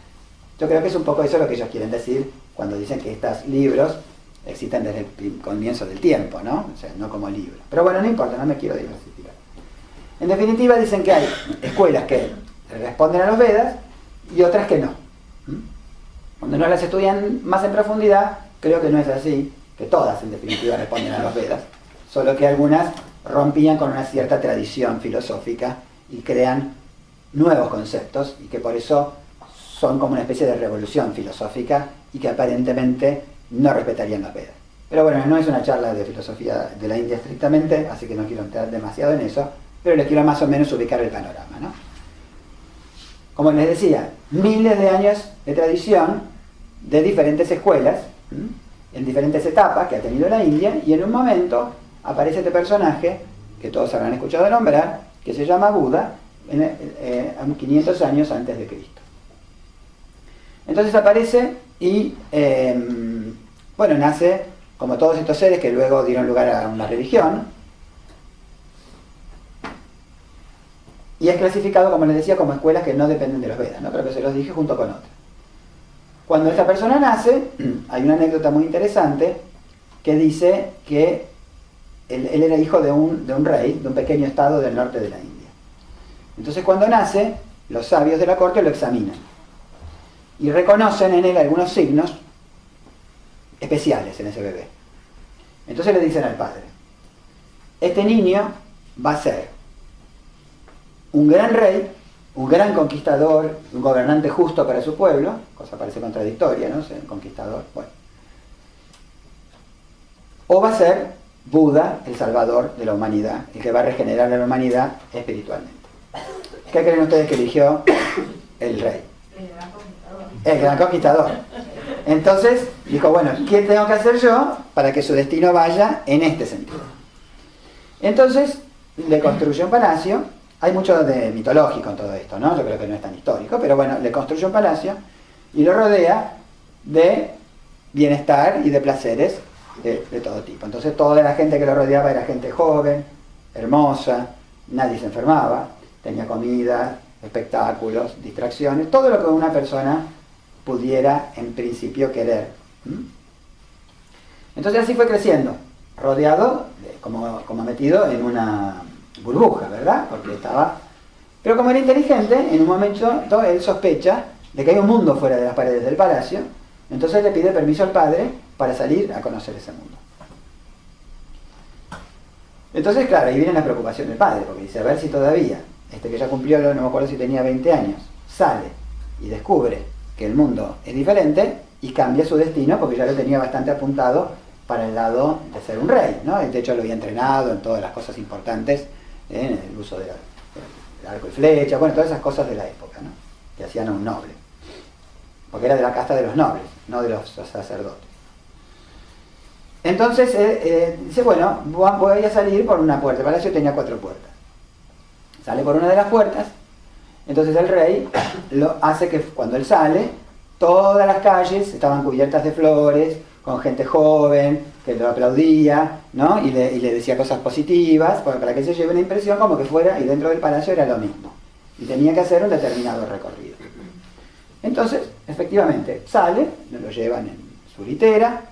yo creo que es un poco eso lo que ellos quieren decir cuando dicen que estos libros existen desde el comienzo del tiempo, ¿no? O sea, no como libros. Pero bueno, no importa, no me quiero diversificar. En definitiva dicen que hay escuelas que responden a los Vedas y otras que no. Cuando no las estudian más en profundidad, creo que no es así, que todas en definitiva responden a los Vedas, solo que algunas rompían con una cierta tradición filosófica y crean nuevos conceptos y que por eso son como una especie de revolución filosófica y que aparentemente no respetarían los Vedas. Pero bueno, no es una charla de filosofía de la India estrictamente, así que no quiero entrar demasiado en eso, pero les quiero más o menos ubicar el panorama, ¿no? Como les decía, miles de años de tradición de diferentes escuelas, en diferentes etapas que ha tenido la India, y en un momento aparece este personaje, que todos habrán escuchado nombrar, que se llama Buda, 500 años antes de Cristo. Entonces aparece y, bueno, nace como todos estos seres que luego dieron lugar a una religión, y es clasificado, como les decía, como escuelas que no dependen de los Vedas, ¿no? Creo que se los dije junto con otras. Cuando esta persona nace, hay una anécdota muy interesante que dice que él era hijo de un rey, de un pequeño estado del norte de la India. Entonces cuando nace, los sabios de la corte lo examinan y reconocen en él algunos signos especiales en ese bebé. Entonces le dicen al padre: este niño va a ser un gran rey, un gran conquistador, un gobernante justo para su pueblo, cosa parece contradictoria, ¿no? Ser conquistador, bueno. O va a ser Buda, el salvador de la humanidad, el que va a regenerar a la humanidad espiritualmente. ¿Qué creen ustedes que eligió el rey? El gran conquistador. Entonces dijo, bueno, ¿qué tengo que hacer yo para que su destino vaya en este sentido? Entonces le construyó un palacio. Hay mucho de mitológico en todo esto, ¿no? Yo creo que no es tan histórico, pero bueno, le construyó un palacio y lo rodea de bienestar y de placeres de todo tipo. Entonces toda la gente que lo rodeaba era gente joven, hermosa, nadie se enfermaba, tenía comida, espectáculos, distracciones, todo lo que una persona pudiera en principio querer. Entonces así fue creciendo, rodeado, como metido en una burbuja, ¿verdad? Porque estaba... Pero como era inteligente, en un momento él sospecha de que hay un mundo fuera de las paredes del palacio, entonces le pide permiso al padre para salir a conocer ese mundo. Entonces, claro, ahí viene la preocupación del padre, porque dice, a ver si todavía, que ya cumplió, no me acuerdo si tenía 20 años, sale y descubre que el mundo es diferente y cambia su destino, porque ya lo tenía bastante apuntado para el lado de ser un rey, ¿no? De hecho lo había entrenado en todas las cosas importantes, en el uso del arco y flecha, bueno, todas esas cosas de la época, ¿no? Que hacían a un noble. Porque era de la casta de los nobles, no de los sacerdotes. Entonces dice, bueno, voy a salir por una puerta. El palacio tenía 4 puertas. Sale por una de las puertas. Entonces el rey lo hace que cuando él sale, todas las calles estaban cubiertas de flores, con gente joven, que lo aplaudía, ¿no? Y le decía cosas positivas, para que se lleve una impresión como que fuera, y dentro del palacio era lo mismo. Y tenía que hacer un determinado recorrido. Entonces, efectivamente, sale, lo llevan en su litera,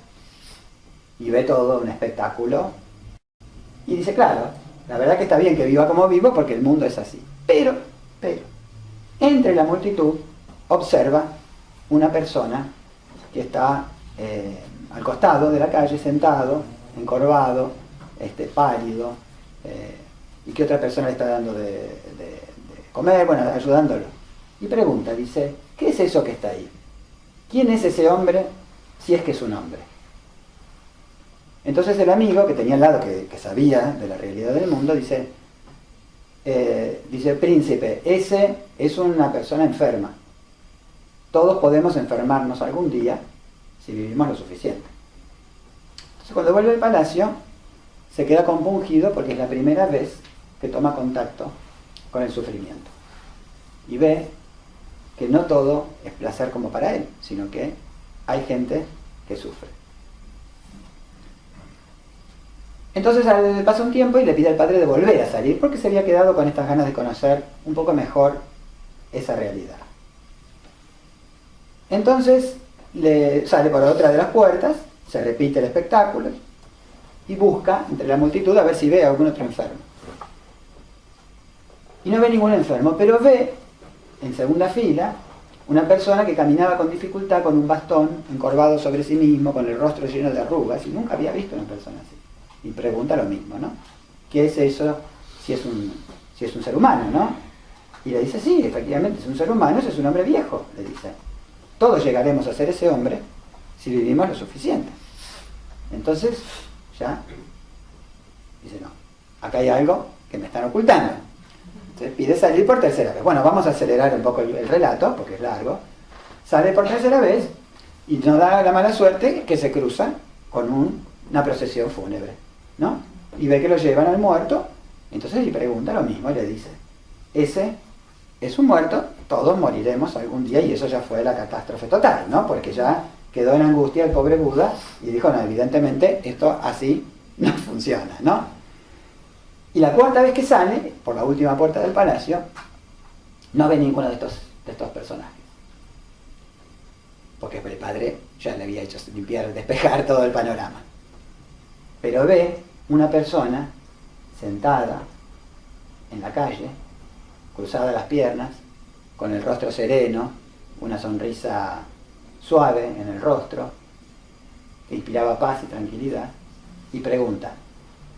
y ve todo un espectáculo. Y dice, claro, la verdad que está bien que viva como vivo, porque el mundo es así. Pero, entre la multitud, observa una persona que está al costado de la calle, sentado, encorvado, pálido, y que otra persona le está dando de comer, bueno, ayudándolo. Y pregunta, dice, ¿qué es eso que está ahí? ¿Quién es ese hombre, si es que es un hombre? Entonces el amigo que tenía al lado, que sabía de la realidad del mundo, dice, príncipe, ese es una persona enferma. Todos podemos enfermarnos algún día si vivimos lo suficiente. Entonces cuando vuelve al palacio, se queda compungido porque es la primera vez que toma contacto con el sufrimiento. Y ve que no todo es placer como para él, sino que hay gente que sufre. Entonces pasa un tiempo y le pide al padre de volver a salir porque se había quedado con estas ganas de conocer un poco mejor esa realidad. Entonces sale por otra de las puertas, se repite el espectáculo y busca entre la multitud a ver si ve a algún otro enfermo. Y no ve ningún enfermo, pero ve en segunda fila una persona que caminaba con dificultad con un bastón encorvado sobre sí mismo, con el rostro lleno de arrugas, y nunca había visto una persona así. Y pregunta lo mismo, ¿no? ¿Qué es eso si es un ser humano, ¿no? Y le dice, sí, efectivamente, es un ser humano, es un hombre viejo, le dice. Todos llegaremos a ser ese hombre si vivimos lo suficiente. Entonces, ya, dice, no, acá hay algo que me están ocultando. Entonces pide salir por tercera vez. Bueno, vamos a acelerar un poco el relato, porque es largo. Sale por tercera vez Y nos da la mala suerte que se cruza con una procesión fúnebre, ¿no? Y ve que lo llevan al muerto, entonces le pregunta lo mismo y le dice, ese es un muerto, todos moriremos algún día, y eso ya fue la catástrofe total, ¿no? Porque ya quedó en angustia el pobre Buda y dijo, no, evidentemente esto así no funciona, ¿no? Y la cuarta vez que sale, por la última puerta del palacio, no ve ninguno de estos personajes. Porque el padre ya le había hecho limpiar, despejar todo el panorama. Pero ve una persona sentada en la calle, cruzada las piernas, con el rostro sereno, una sonrisa suave en el rostro, que inspiraba paz y tranquilidad, y pregunta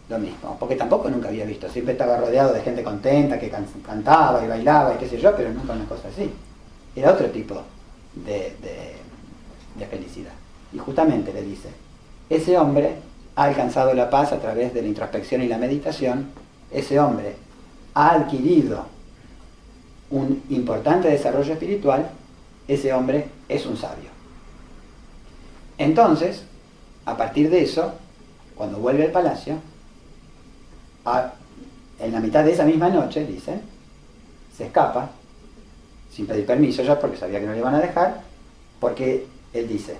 lo mismo, porque tampoco nunca había visto, siempre estaba rodeado de gente contenta, que cantaba y bailaba y qué sé yo, pero nunca una cosa así. Era otro tipo de felicidad. Y justamente le dice, ese hombre ha alcanzado la paz a través de la introspección y la meditación, ese hombre ha adquirido un importante desarrollo espiritual, ese hombre es un sabio. Entonces, a partir de eso, cuando vuelve al palacio, en la mitad de esa misma noche, dicen, se escapa, sin pedir permiso ya, porque sabía que no le iban a dejar, porque él dice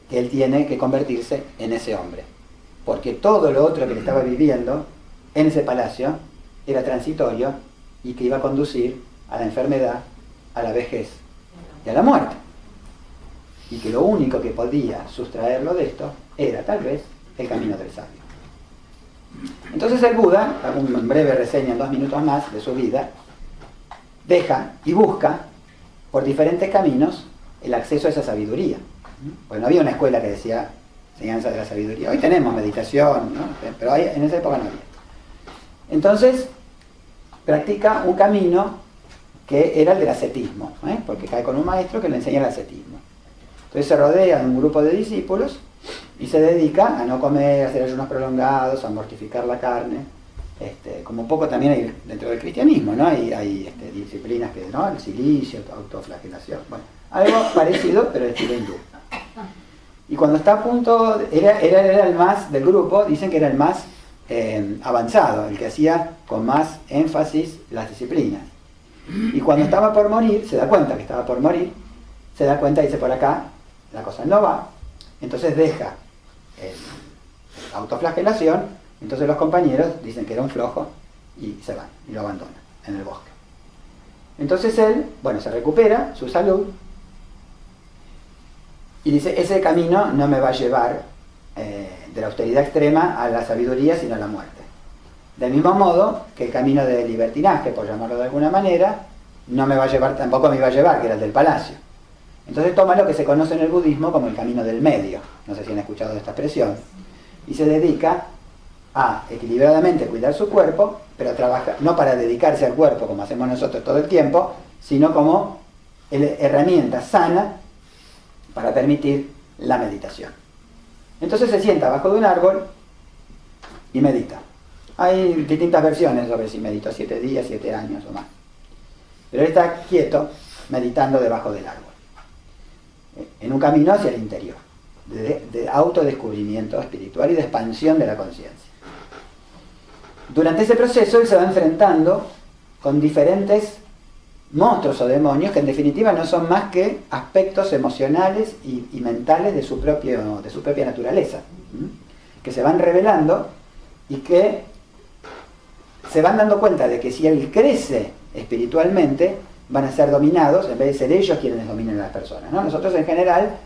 que él tiene que convertirse en ese hombre, porque todo lo otro que le estaba viviendo en ese palacio era transitorio y que iba a conducir a la enfermedad, a la vejez y a la muerte, y que lo único que podía sustraerlo de esto era tal vez el camino del sabio. Entonces el Buda, hago una breve reseña en 2 minutos más de su vida, deja y busca por diferentes caminos el acceso a esa sabiduría. Pues no había una escuela que decía enseñanza de la sabiduría. Hoy tenemos meditación, ¿no? Pero en esa época no había. Entonces practica un camino que era el del ascetismo, porque cae con un maestro que le enseña el ascetismo. Entonces se rodea de un grupo de discípulos y se dedica a no comer, a hacer ayunos prolongados, a mortificar la carne, como un poco también hay dentro del cristianismo, ¿no? Hay disciplinas que, ¿no? El silicio, autoflagelación, bueno, algo parecido, pero de estilo hindú. Y cuando está a punto, era el más del grupo, dicen que era el más avanzado, el que hacía con más énfasis las disciplinas. Y cuando estaba por morir, se da cuenta que estaba por morir, se da cuenta y dice, por acá la cosa no va, entonces deja autoflagelación, entonces los compañeros dicen que era un flojo y se van, y lo abandonan en el bosque. Entonces él, bueno, se recupera su salud y dice, ese camino no me va a llevar de la austeridad extrema a la sabiduría, sino a la muerte. Del mismo modo que el camino de libertinaje, por llamarlo de alguna manera, no me va a llevar, tampoco me iba a llevar, que era el del palacio. Entonces toma lo que se conoce en el budismo como el camino del medio, no sé si han escuchado de esta expresión, y se dedica a equilibradamente cuidar su cuerpo, pero trabaja no para dedicarse al cuerpo como hacemos nosotros todo el tiempo, sino como herramienta sana para permitir la meditación. Entonces se sienta abajo de un árbol y medita. Hay distintas versiones sobre si meditó 7 días, 7 años o más. Pero él está quieto, meditando debajo del árbol, en un camino hacia el interior, de autodescubrimiento espiritual y de expansión de la conciencia. Durante ese proceso él se va enfrentando con diferentes monstruos o demonios que en definitiva no son más que aspectos emocionales y mentales de su propia naturaleza, que se van revelando y que se van dando cuenta de que si él crece espiritualmente van a ser dominados en vez de ser ellos quienes dominen a las personas, ¿no? Nosotros en general,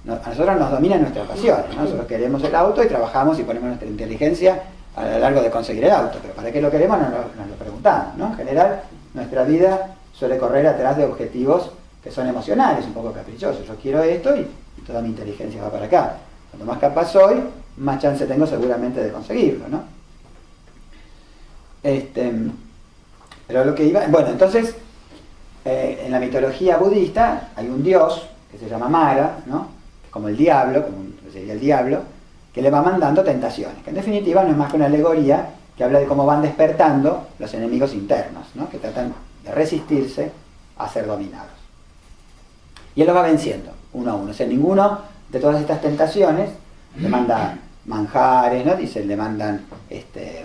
a nosotros nos dominan nuestras pasiones, ¿no? Nosotros queremos el auto y trabajamos y ponemos nuestra inteligencia a lo largo de conseguir el auto, pero ¿para qué lo queremos? Nos lo preguntamos, ¿no? En general nuestra vida suele correr atrás de objetivos que son emocionales, un poco caprichosos. Yo quiero esto y toda mi inteligencia va para acá. Cuanto más capaz soy, más chance tengo seguramente de conseguirlo, ¿no? Pero lo que iba... Bueno, entonces, en la mitología budista hay un dios que se llama Mara, ¿no? Como el diablo, sería el diablo, que le va mandando tentaciones, que en definitiva no es más que una alegoría que habla de cómo van despertando los enemigos internos, ¿no? Que tratan de resistirse a ser dominados. Y él los va venciendo, uno a uno. O sea, ninguno de todas estas tentaciones le manda manjares, ¿no? Dicen, le mandan,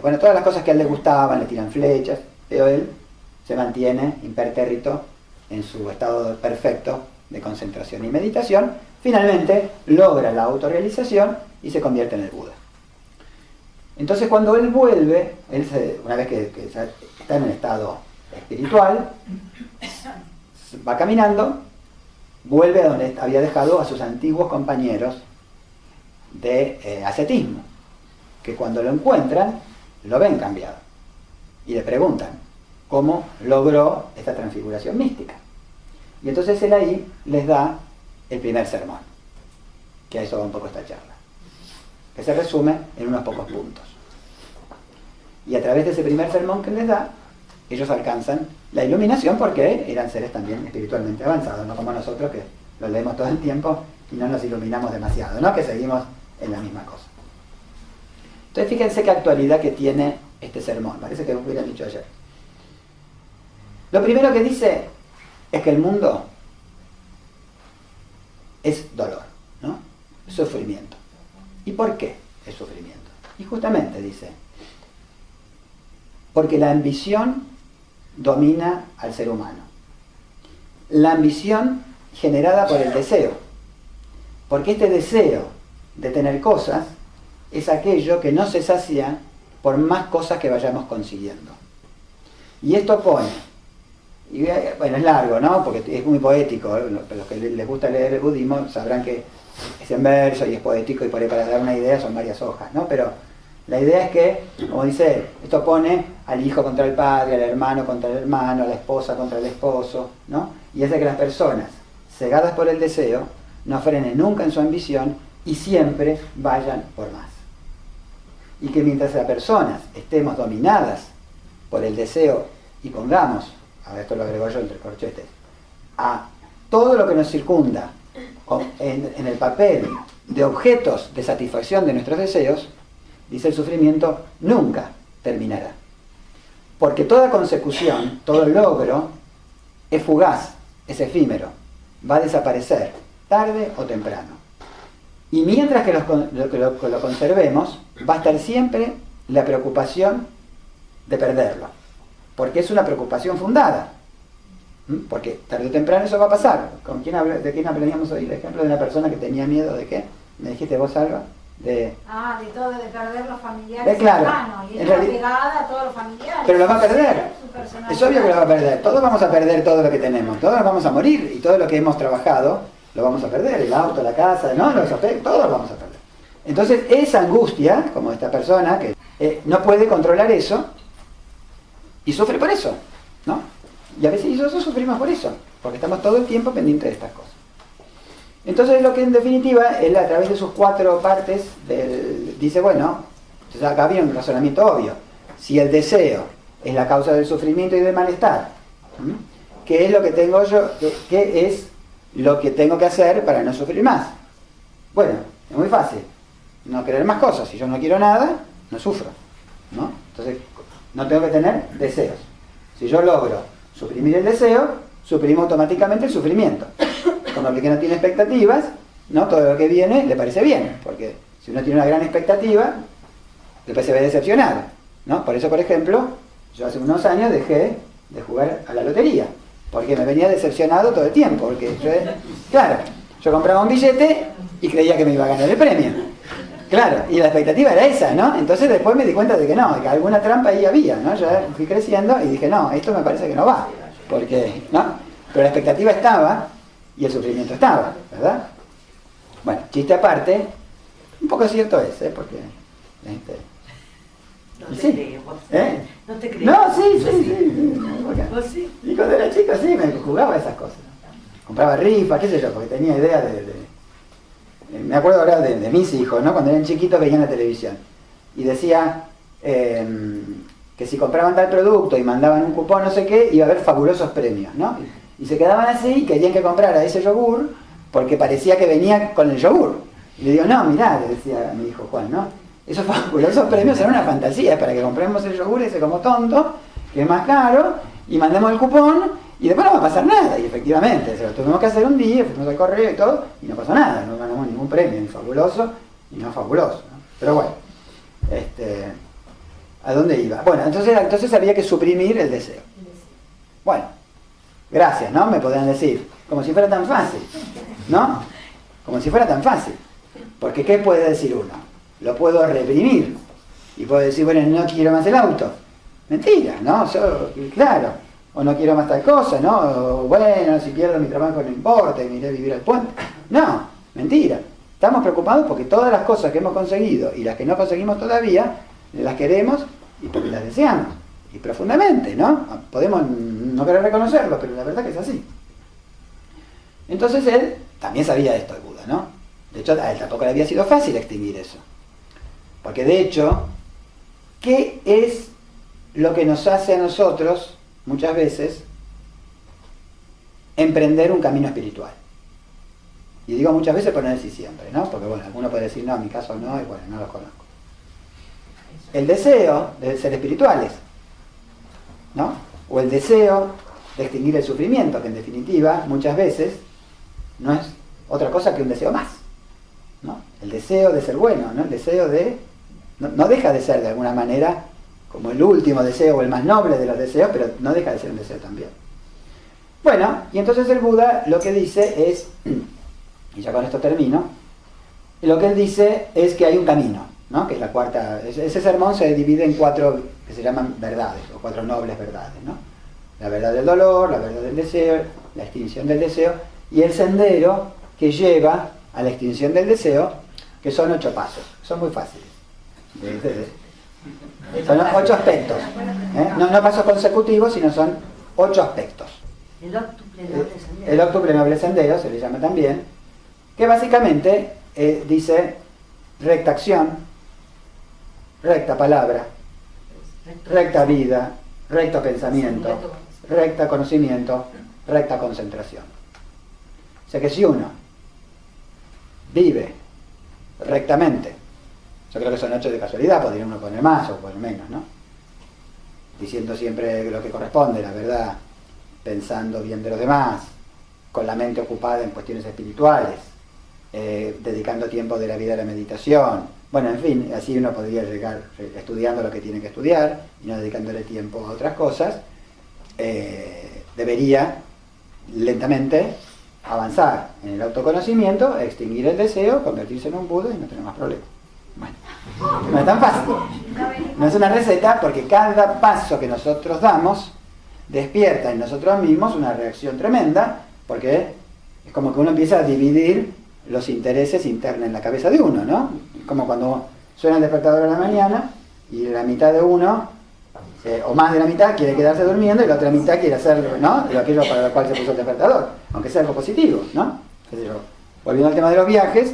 bueno, todas las cosas que a él le gustaban, le tiran flechas, pero él se mantiene impertérrito en su estado perfecto de concentración y meditación. Finalmente logra la autorrealización y se convierte en el Buda. Entonces cuando él vuelve, una vez que está en un estado espiritual, va caminando, vuelve a donde había dejado a sus antiguos compañeros de ascetismo, que cuando lo encuentran, lo ven cambiado y le preguntan cómo logró esta transfiguración mística. Y entonces él ahí les da el primer sermón, que a eso va un poco esta charla, que se resume en unos pocos puntos. Y a través de ese primer sermón que les da, ellos alcanzan la iluminación porque eran seres también espiritualmente avanzados, no como nosotros que lo leemos todo el tiempo y no nos iluminamos demasiado, ¿no? Que seguimos en la misma cosa. Entonces fíjense qué actualidad que tiene este sermón, parece que lo hubieran dicho ayer. Lo primero que dice es que el mundo es dolor, ¿no? Sufrimiento. ¿Y por qué es sufrimiento? Y justamente dice, porque la ambición domina al ser humano. La ambición generada por el deseo. Porque este deseo de tener cosas es aquello que no se sacia por más cosas que vayamos consiguiendo. Y esto pone, y bueno, es largo, ¿no? Porque es muy poético, los que les gusta leer el budismo sabrán que es en verso y es poético y por ahí para dar una idea son varias hojas, ¿no? Pero la idea es que, como dice, esto pone al hijo contra el padre, al hermano contra el hermano, a la esposa contra el esposo, ¿no? Y hace que las personas, cegadas por el deseo, no frenen nunca en su ambición y siempre vayan por más. Y que mientras las personas estemos dominadas por el deseo y pongamos, ahora esto lo agrego yo entre corchetes, a todo lo que nos circunda en el papel de objetos de satisfacción de nuestros deseos, dice el sufrimiento nunca terminará. Porque toda consecución, todo logro, es fugaz, es efímero, va a desaparecer, tarde o temprano. Y mientras que lo conservemos, va a estar siempre la preocupación de perderlo. Porque es una preocupación fundada. Porque tarde o temprano eso va a pasar. ¿De quién aprendíamos hoy? El ejemplo de una persona que tenía miedo de qué. ¿Me dijiste vos, Alba? De todo, de perder los familiares claro, cercanos. Y ella pegada a todos los familiares. Pero lo va a perder. Es obvio que lo va a perder. Todos vamos a perder todo lo que tenemos. Todos vamos a morir. Y todo lo que hemos trabajado lo vamos a perder. El auto, la casa, ¿no? Los afectos, todos lo vamos a perder. Entonces, esa angustia, como esta persona que no puede controlar eso, y sufre por eso, ¿no? Y a veces nosotros sufrimos por eso, porque estamos todo el tiempo pendientes de estas cosas. Entonces lo que en definitiva, él a través de sus 4 partes, dice, bueno, entonces acá viene un razonamiento obvio. Si el deseo es la causa del sufrimiento y del malestar, ¿qué es lo que tengo yo? ¿Qué es lo que tengo que hacer para no sufrir más? Bueno, es muy fácil. No querer más cosas. Si yo no quiero nada, no sufro, ¿no? Entonces, no tengo que tener deseos. Si yo logro suprimir el deseo, suprimo automáticamente el sufrimiento. Como el que no tiene expectativas, ¿no? Todo lo que viene le parece bien, porque si uno tiene una gran expectativa, después se ve decepcionado, ¿no? Por eso, por ejemplo, yo hace unos años dejé de jugar a la lotería, porque me venía decepcionado todo el tiempo, porque yo compraba un billete y creía que me iba a ganar el premio. Claro, y la expectativa era esa, ¿no? Entonces después me di cuenta de que no, que alguna trampa ahí había, ¿no? Yo fui creciendo y dije, no, esto me parece que no va, porque, ¿no? Pero la expectativa estaba y el sufrimiento estaba, ¿verdad? Bueno, chiste aparte, un poco cierto es, porque... No te creemos. No te creemos. No, sí. ¿Vos sí? Y cuando era chico sí, me jugaba esas cosas. Compraba rifas, qué sé yo, porque tenía idea me acuerdo ahora de mis hijos, ¿no? Cuando eran chiquitos veían la televisión. Y decía que si compraban tal producto y mandaban un cupón, no sé qué, iba a haber fabulosos premios, ¿no? Y se quedaban así y querían que comprara ese yogur porque parecía que venía con el yogur. Y le digo, no, mirá, le decía a mi hijo Juan, ¿no? Esos fabulosos premios eran una fantasía para que compremos el yogur ese como tonto, que es más caro, y mandemos el cupón Y después no va a pasar nada, y efectivamente, se lo tuvimos que hacer un día, fuimos al correo y todo, y no pasó nada, no ganamos ningún premio, ni fabuloso, ni no fabuloso, ¿no? Pero bueno, ¿a dónde iba? Bueno, entonces había que suprimir el deseo. Bueno, gracias, ¿no? Me podrían decir, como si fuera tan fácil, ¿no? Como si fuera tan fácil. Porque ¿qué puede decir uno? Lo puedo reprimir, y puedo decir, bueno, no quiero más el auto. Mentira, ¿no? Claro. O no quiero más tal cosa, ¿no? O bueno, si pierdo mi trabajo no importa, me iré a vivir al puente. No, mentira. Estamos preocupados porque todas las cosas que hemos conseguido y las que no conseguimos todavía, las queremos y porque las deseamos. Y profundamente, ¿no? Podemos no querer reconocerlo, pero la verdad que es así. Entonces él también sabía esto, el Buda, ¿no? De hecho, a él tampoco le había sido fácil extinguir eso. Porque de hecho, ¿qué es lo que nos hace a nosotros muchas veces emprender un camino espiritual? Y digo muchas veces por no decir siempre, ¿no? Porque bueno, alguno puede decir, no, en mi caso no, y bueno, no los conozco. El deseo de ser espirituales, ¿no? O el deseo de extinguir el sufrimiento, que en definitiva muchas veces no es otra cosa que un deseo más, ¿no? El deseo de ser bueno, ¿no? El deseo de... no deja de ser de alguna manera como el último deseo o el más noble de los deseos, pero no deja de ser un deseo también. Bueno, y entonces el Buda lo que dice es, y ya con esto termino, lo que él dice es que hay un camino, ¿no? Que es la cuarta, ese sermón se divide en 4 que se llaman verdades, o 4 nobles verdades, ¿no? La verdad del dolor, la verdad del deseo, la extinción del deseo, y el sendero que lleva a la extinción del deseo, que son 8 pasos, son muy fáciles. Son 8 aspectos, no pasos consecutivos, sino son 8 aspectos. El octuple noble sendero se le llama también, que básicamente dice recta acción, recta palabra, recta vida, recto pensamiento, recta conocimiento, recta concentración. O sea que si uno vive rectamente, yo creo que son 8 de casualidad, podría uno poner más o poner menos, ¿no? Diciendo siempre lo que corresponde, la verdad, pensando bien de los demás, con la mente ocupada en cuestiones espirituales, dedicando tiempo de la vida a la meditación. Bueno, en fin, así uno podría llegar estudiando lo que tiene que estudiar y no dedicándole tiempo a otras cosas. Debería lentamente avanzar en el autoconocimiento, extinguir el deseo, convertirse en un Buda y no tener más problemas. Bueno, no es tan fácil. No es una receta, porque cada paso que nosotros damos despierta en nosotros mismos una reacción tremenda, porque es como que uno empieza a dividir los intereses internos en la cabeza de uno, ¿no? Es como cuando suena el despertador a la mañana y la mitad de uno, o más de la mitad, quiere quedarse durmiendo y la otra mitad quiere hacer, ¿no?, de aquello para lo cual se puso el despertador, aunque sea algo positivo, ¿no? Volviendo al tema de los viajes,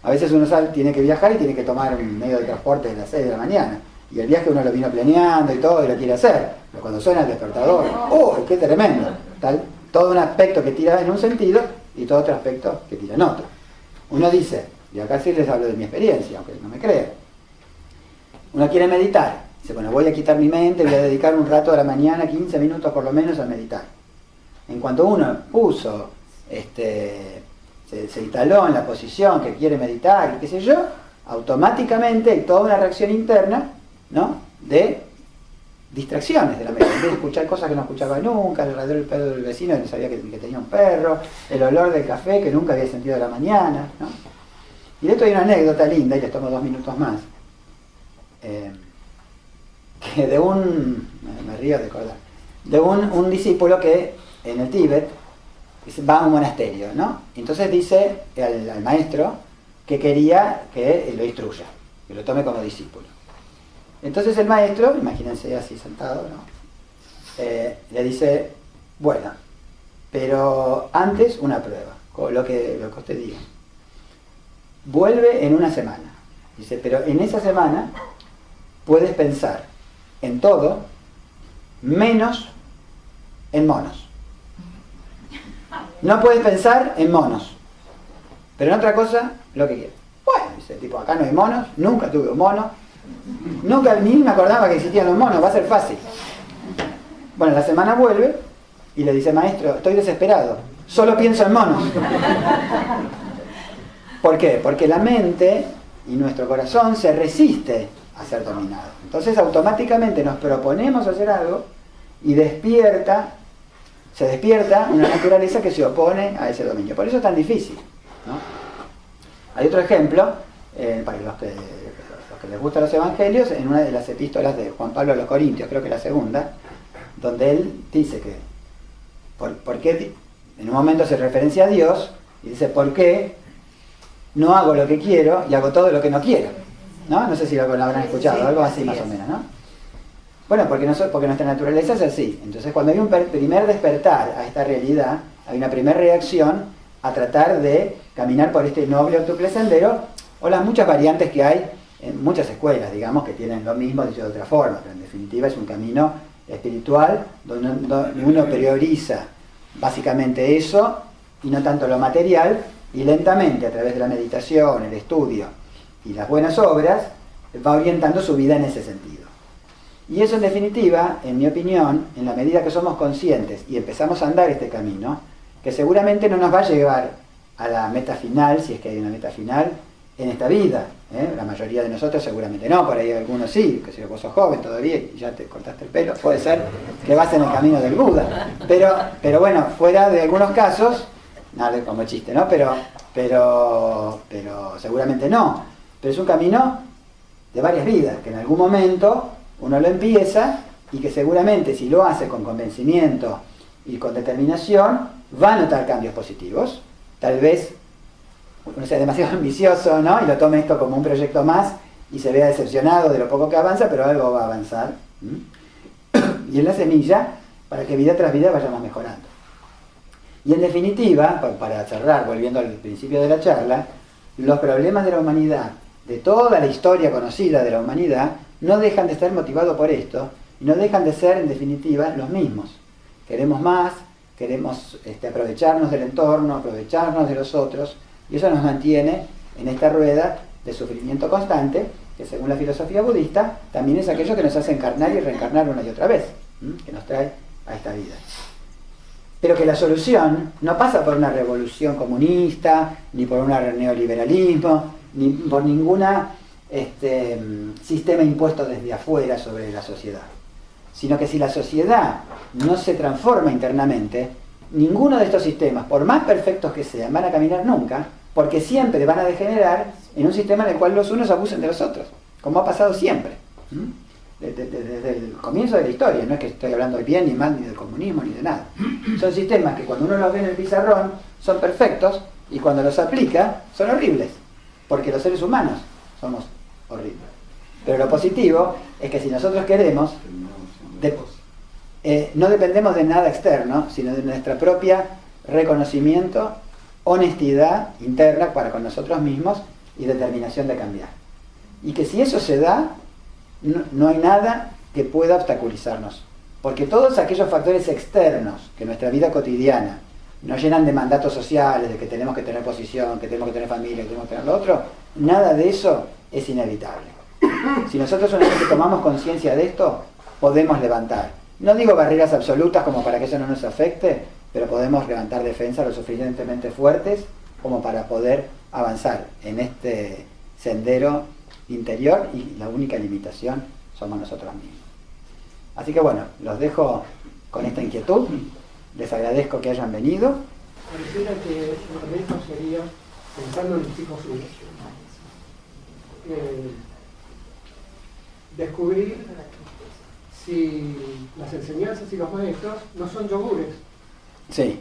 a veces uno tiene que viajar y tiene que tomar un medio de transporte a las 6 de la mañana. Y el viaje uno lo vino planeando y todo, y lo quiere hacer. Pero cuando suena el despertador, ¡oh, qué tremendo! Todo un aspecto que tira en un sentido y todo otro aspecto que tira en otro. Uno dice, y acá sí les hablo de mi experiencia, aunque no me crean. Uno quiere meditar. Dice, bueno, voy a quitar mi mente, voy a dedicar un rato a la mañana, 15 minutos por lo menos a meditar. En cuanto uno puso, se instaló en la posición que quiere meditar y qué sé yo, automáticamente hay toda una reacción interna, ¿no?, de distracciones de la mente. En vez de escuchar cosas que no escuchaba nunca, el ladrido del perro del vecino que sabía que tenía un perro, el olor del café que nunca había sentido a la mañana, ¿no? Y de esto hay una anécdota linda, y les tomo 2 minutos más, que de me río de acordar, de un discípulo que en el Tíbet va a un monasterio, ¿no? Entonces dice al maestro que quería que lo instruya, que lo tome como discípulo. Entonces el maestro, imagínense así sentado, ¿no?, le dice, bueno, pero antes una prueba, lo que usted diga. Vuelve en una semana. Dice, pero en esa semana puedes pensar en todo menos en monos. No puedes pensar en monos, pero en otra cosa, lo que quieras. Bueno, dice, tipo, acá no hay monos, nunca tuve un mono, nunca ni me acordaba que existían los monos, va a ser fácil. Bueno, la semana vuelve y le dice, maestro, estoy desesperado, solo pienso en monos. ¿Por qué? Porque la mente y nuestro corazón se resiste a ser dominado. Entonces automáticamente nos proponemos hacer algo y se despierta una naturaleza que se opone a ese dominio. Por eso es tan difícil, ¿no? Hay otro ejemplo, para los que les gustan los evangelios, en una de las epístolas de Juan Pablo a los Corintios, creo que la segunda, donde él dice que, ¿por qué? En un momento se referencia a Dios y dice, ¿por qué no hago lo que quiero y hago todo lo que no quiero? ¿No? No sé si lo habrán escuchado, algo así más o menos, ¿no? Bueno, porque nuestra naturaleza es así. Entonces, cuando hay un primer despertar a esta realidad, hay una primera reacción a tratar de caminar por este noble octuple sendero, o las muchas variantes que hay en muchas escuelas, digamos, que tienen lo mismo dicho de otra forma, pero en definitiva es un camino espiritual donde uno prioriza básicamente eso y no tanto lo material, y lentamente a través de la meditación, el estudio y las buenas obras va orientando su vida en ese sentido. Y eso en definitiva, en mi opinión, en la medida que somos conscientes y empezamos a andar este camino, que seguramente no nos va a llevar a la meta final, si es que hay una meta final, en esta vida, ¿eh? La mayoría de nosotros seguramente no, por ahí algunos sí, que si vos sos joven todavía y ya te cortaste el pelo, puede ser que vas en el camino del Buda, pero bueno, fuera de algunos casos, nada como chiste, ¿no? Pero seguramente no, pero es un camino de varias vidas, que en algún momento uno lo empieza y que seguramente si lo hace con convencimiento y con determinación, va a notar cambios positivos. Tal vez uno sea demasiado ambicioso, ¿no? Y lo tome esto como un proyecto más y se vea decepcionado de lo poco que avanza, pero algo va a avanzar. Y es la semilla para que vida tras vida vayamos mejorando. Y en definitiva, para cerrar, volviendo al principio de la charla, los problemas de la humanidad, de toda la historia conocida de la humanidad, no dejan de estar motivados por esto, y no dejan de ser, en definitiva, los mismos. Queremos más, queremos aprovecharnos del entorno, aprovecharnos de los otros, y eso nos mantiene en esta rueda de sufrimiento constante, que según la filosofía budista, también es aquello que nos hace encarnar y reencarnar una y otra vez, que nos trae a esta vida. Pero que la solución no pasa por una revolución comunista, ni por un neoliberalismo, ni por ningún sistema impuesto desde afuera sobre la sociedad. Sino que si la sociedad no se transforma internamente, ninguno de estos sistemas, por más perfectos que sean, van a caminar nunca, porque siempre van a degenerar en un sistema en el cual los unos abusen de los otros, como ha pasado siempre. Desde el comienzo de la historia, no es que estoy hablando de bien ni mal, ni del comunismo, ni de nada. Son sistemas que cuando uno los ve en el pizarrón son perfectos y cuando los aplica son horribles, porque los seres humanos somos horribles. Pero lo positivo es que si nosotros queremos, no dependemos de nada externo, sino de nuestra propia reconocimiento, honestidad interna para con nosotros mismos y determinación de cambiar. Y que si eso se da, no hay nada que pueda obstaculizarnos, porque todos aquellos factores externos que nuestra vida cotidiana nos llenan de mandatos sociales, de que tenemos que tener posición, que tenemos que tener familia, que tenemos que tener lo otro, nada de eso es inevitable. Si nosotros una vez que tomamos conciencia de esto, podemos levantar, no digo barreras absolutas como para que eso no nos afecte, pero podemos levantar defensas lo suficientemente fuertes como para poder avanzar en este sendero interior, y la única limitación somos nosotros mismos. Así que bueno, los dejo con esta inquietud, les agradezco que hayan venido. Pareciera que el reto sería, pensando en los chicos suyos, descubrir si las enseñanzas y los maestros no son yogures. Sí.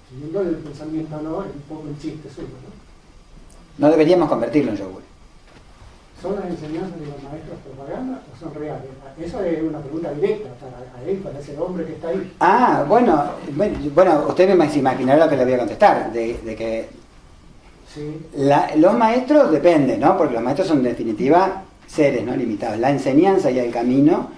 Siguiendo el pensamiento, ¿no? Un poco el chiste suyo, ¿no? No deberíamos convertirlo en yogur. ¿Son las enseñanzas de los maestros propaganda o son reales? Eso es una pregunta directa para él, para ese hombre que está ahí. Ah, bueno, usted me imaginará lo que le voy a contestar, de que sí. Los maestros dependen, ¿no? Porque los maestros son en definitiva seres, ¿no? Limitados. La enseñanza y el camino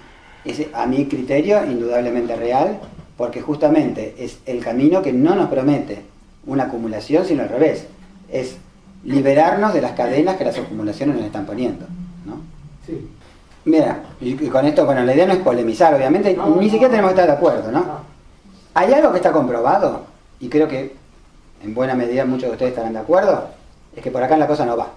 es, a mi criterio, indudablemente real, porque justamente es el camino que no nos promete una acumulación, sino al revés. Es liberarnos de las cadenas que las acumulaciones nos están poniendo, ¿no? Sí. Mira, y con esto, bueno, la idea no es polemizar, obviamente, ni siquiera tenemos que estar de acuerdo, ¿no? Hay algo que está comprobado, y creo que en buena medida muchos de ustedes estarán de acuerdo, es que por acá la cosa no va.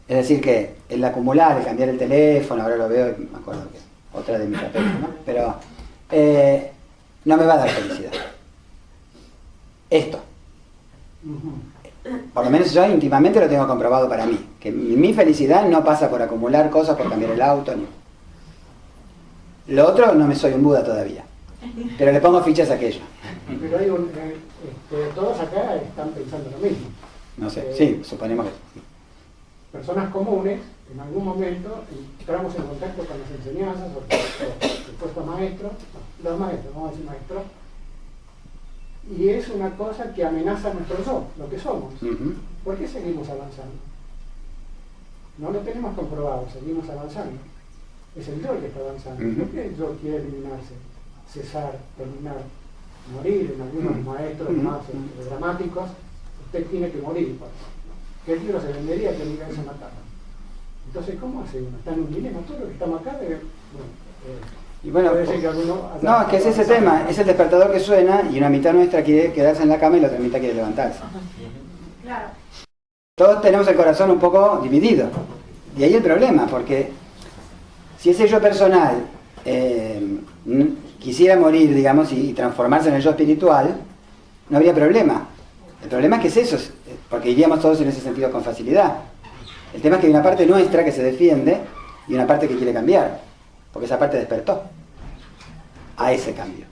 Es decir, que el acumular, el cambiar el teléfono, ahora lo veo y me acuerdo que otra de mis papeles, ¿no? Pero no me va a dar felicidad. Esto. Por lo menos yo íntimamente lo tengo comprobado para mí, que mi felicidad no pasa por acumular cosas, por cambiar el auto, ni... Lo otro no me soy un Buda todavía, pero le pongo fichas a aquello. Pero hay todos acá están pensando lo mismo. No sé, sí, suponemos que sí. Personas comunes, en algún momento entramos en contacto con las enseñanzas o los supuestos maestros, los maestros, vamos a decir maestros, y es una cosa que amenaza nuestro yo, lo que somos. ¿Por qué seguimos avanzando? No lo tenemos comprobado, seguimos avanzando. Es el yo el que está avanzando. ¿Por qué el yo quiere eliminarse, cesar, terminar, morir? En algunos maestros más dramáticos, usted tiene que morir. ¿Qué libro se vendería que diga eso matar? Entonces, ¿cómo hace uno? Está en un dilema, todo lo que estamos acá debe... Y bueno, puede ser que alguno no, es que es ese tema, es el despertador que suena y una mitad nuestra quiere quedarse en la cama y la otra mitad quiere levantarse. Claro. Todos tenemos el corazón un poco dividido. Y ahí el problema, porque si ese yo personal quisiera morir, digamos, y transformarse en el yo espiritual, no habría problema. El problema es que es eso, porque iríamos todos en ese sentido con facilidad. El tema es que hay una parte nuestra que se defiende y una parte que quiere cambiar, porque esa parte despertó a ese cambio.